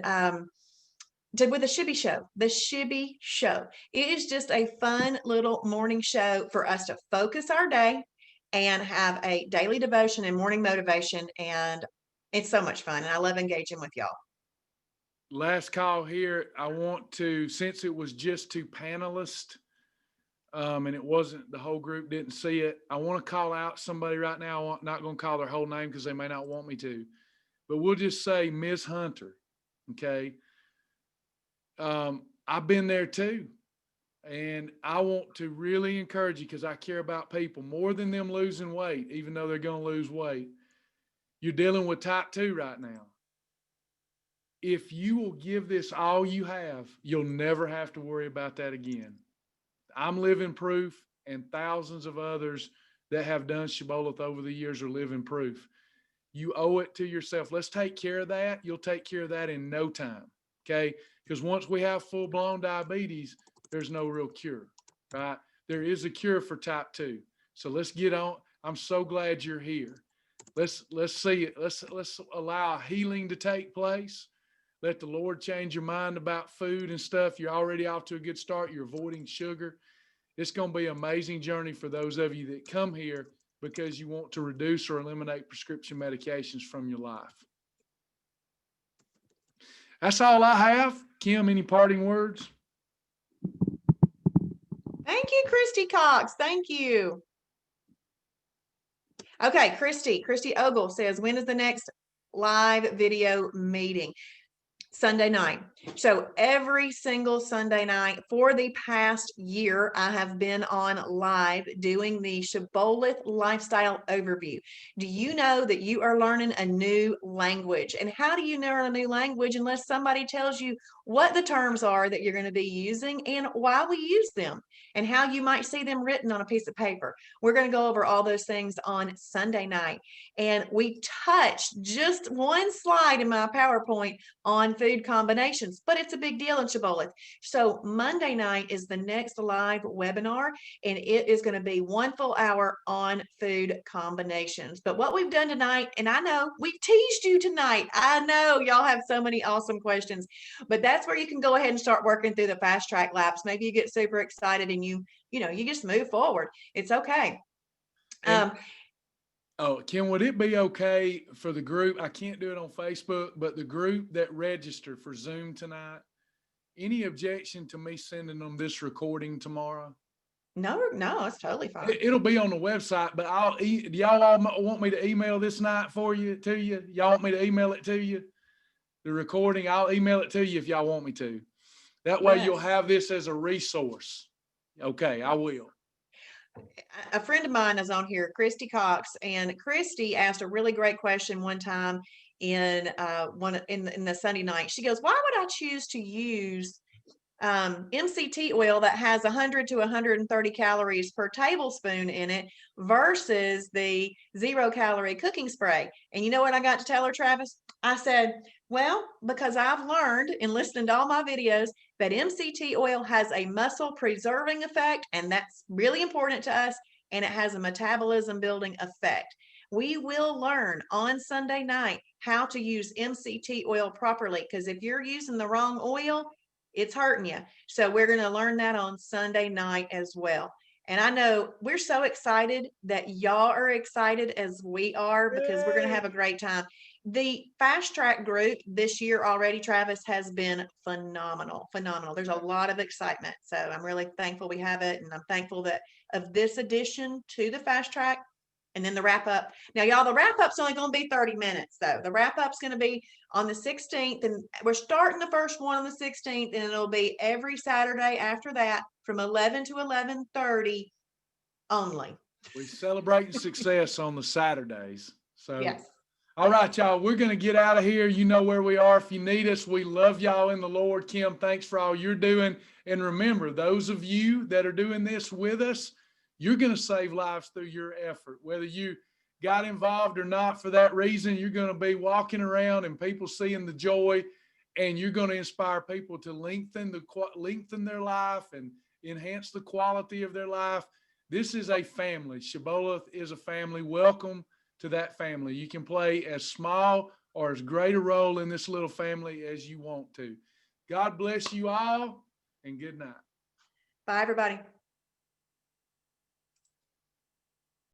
with the Shibby Show. The Shibby Show. It is just a fun little morning show for us to focus our day and have a daily devotion and morning motivation. And it's so much fun. And I love engaging with y'all. Last call here. I want to, since it was just 2 panelists, and it wasn't, the whole group didn't see it, I want to call out somebody right now. I'm not going to call their whole name because they may not want me to, but we'll just say Ms. Hunter. Okay. I've been there too. And I want to really encourage you, because I care about people more than them losing weight, even though they're going to lose weight. You're dealing with type 2 right now. If you will give this all you have, you'll never have to worry about that again. I'm living proof, and thousands of others that have done Shibboleth over the years are living proof. You owe it to yourself. Let's take care of that. You'll take care of that in no time. Okay. Because once we have full blown diabetes, there's no real cure, right? There is a cure for type 2. So let's get on. I'm so glad you're here. Let's see it. Let's allow healing to take place. Let the Lord change your mind about food and stuff. You're already off to a good start. You're avoiding sugar. It's going to be an amazing journey for those of you that come here because you want to reduce or eliminate prescription medications from your life. That's all I have. Kim, any parting words? Thank you, Christy Cox. Thank you. Okay, Christy Ogle says, when is the next live video meeting? Sunday night. So every single Sunday night for the past year, I have been on live doing the Shibboleth lifestyle overview. Do you know that you are learning a new language? And how do you learn a new language unless somebody tells you what the terms are that you're going to be using and why we use them and how you might see them written on a piece of paper? We're going to go over all those things on Sunday night. And we touched just one slide in my PowerPoint on food combinations, but it's a big deal in Shibboleth. So Monday night is the next live webinar, and it is going to be 1 full hour on food combinations. But what we've done tonight, and I know we teased you tonight. I know y'all have so many awesome questions, but that's where you can go ahead and start working through the fast track laps. Maybe you get super excited and you just move forward. It's okay. Oh, Kim, would it be okay for the group? I can't do it on Facebook, but the group that registered for Zoom tonight, any objection to me sending them this recording tomorrow? No, it's totally fine. It'll be on the website, but do y'all all want me to email this night to you? Y'all want me to email it to you? The recording, I'll email it to you if y'all want me to. That way you'll have this as a resource. Okay, I will. A friend of mine is on here, Christy Cox, and Christy asked a really great question one time in the Sunday night. She goes, why would I choose to use MCT oil that has 100 to 130 calories per tablespoon in it versus the 0-calorie cooking spray? And you know what I got to tell her, Travis? I said, well, because I've learned in listening to all my videos that MCT oil has a muscle preserving effect, and that's really important to us, and it has a metabolism building effect. We will learn on Sunday night how to use MCT oil properly, because if you're using the wrong oil, it's hurting you. So we're going to learn that on Sunday night as well. And I know we're so excited that y'all are excited as we are, because we're going to have a great time. The fast track group this year already, Travis, has been phenomenal. There's a lot of excitement. So I'm really thankful we have it. And I'm thankful that of this addition to the fast track. And then the wrap up. Now, y'all, the wrap up's only going to be 30 minutes, though. The wrap up's going to be on the 16th, and we're starting the first one on the 16th, and it'll be every Saturday after that from 11 to 11:30 only. We're celebrating success on the Saturdays. So, yes. All right, y'all, we're going to get out of here. You know where we are if you need us. We love y'all in the Lord. Kim, thanks for all you're doing. And remember, those of you that are doing this with us, you're going to save lives through your effort. Whether you got involved or not for that reason, you're going to be walking around and people seeing the joy, and you're going to inspire people to lengthen their life and enhance the quality of their life. This is a family. Shibboleth is a family. Welcome to that family. You can play as small or as great a role in this little family as you want to. God bless you all, and good night. Bye, everybody.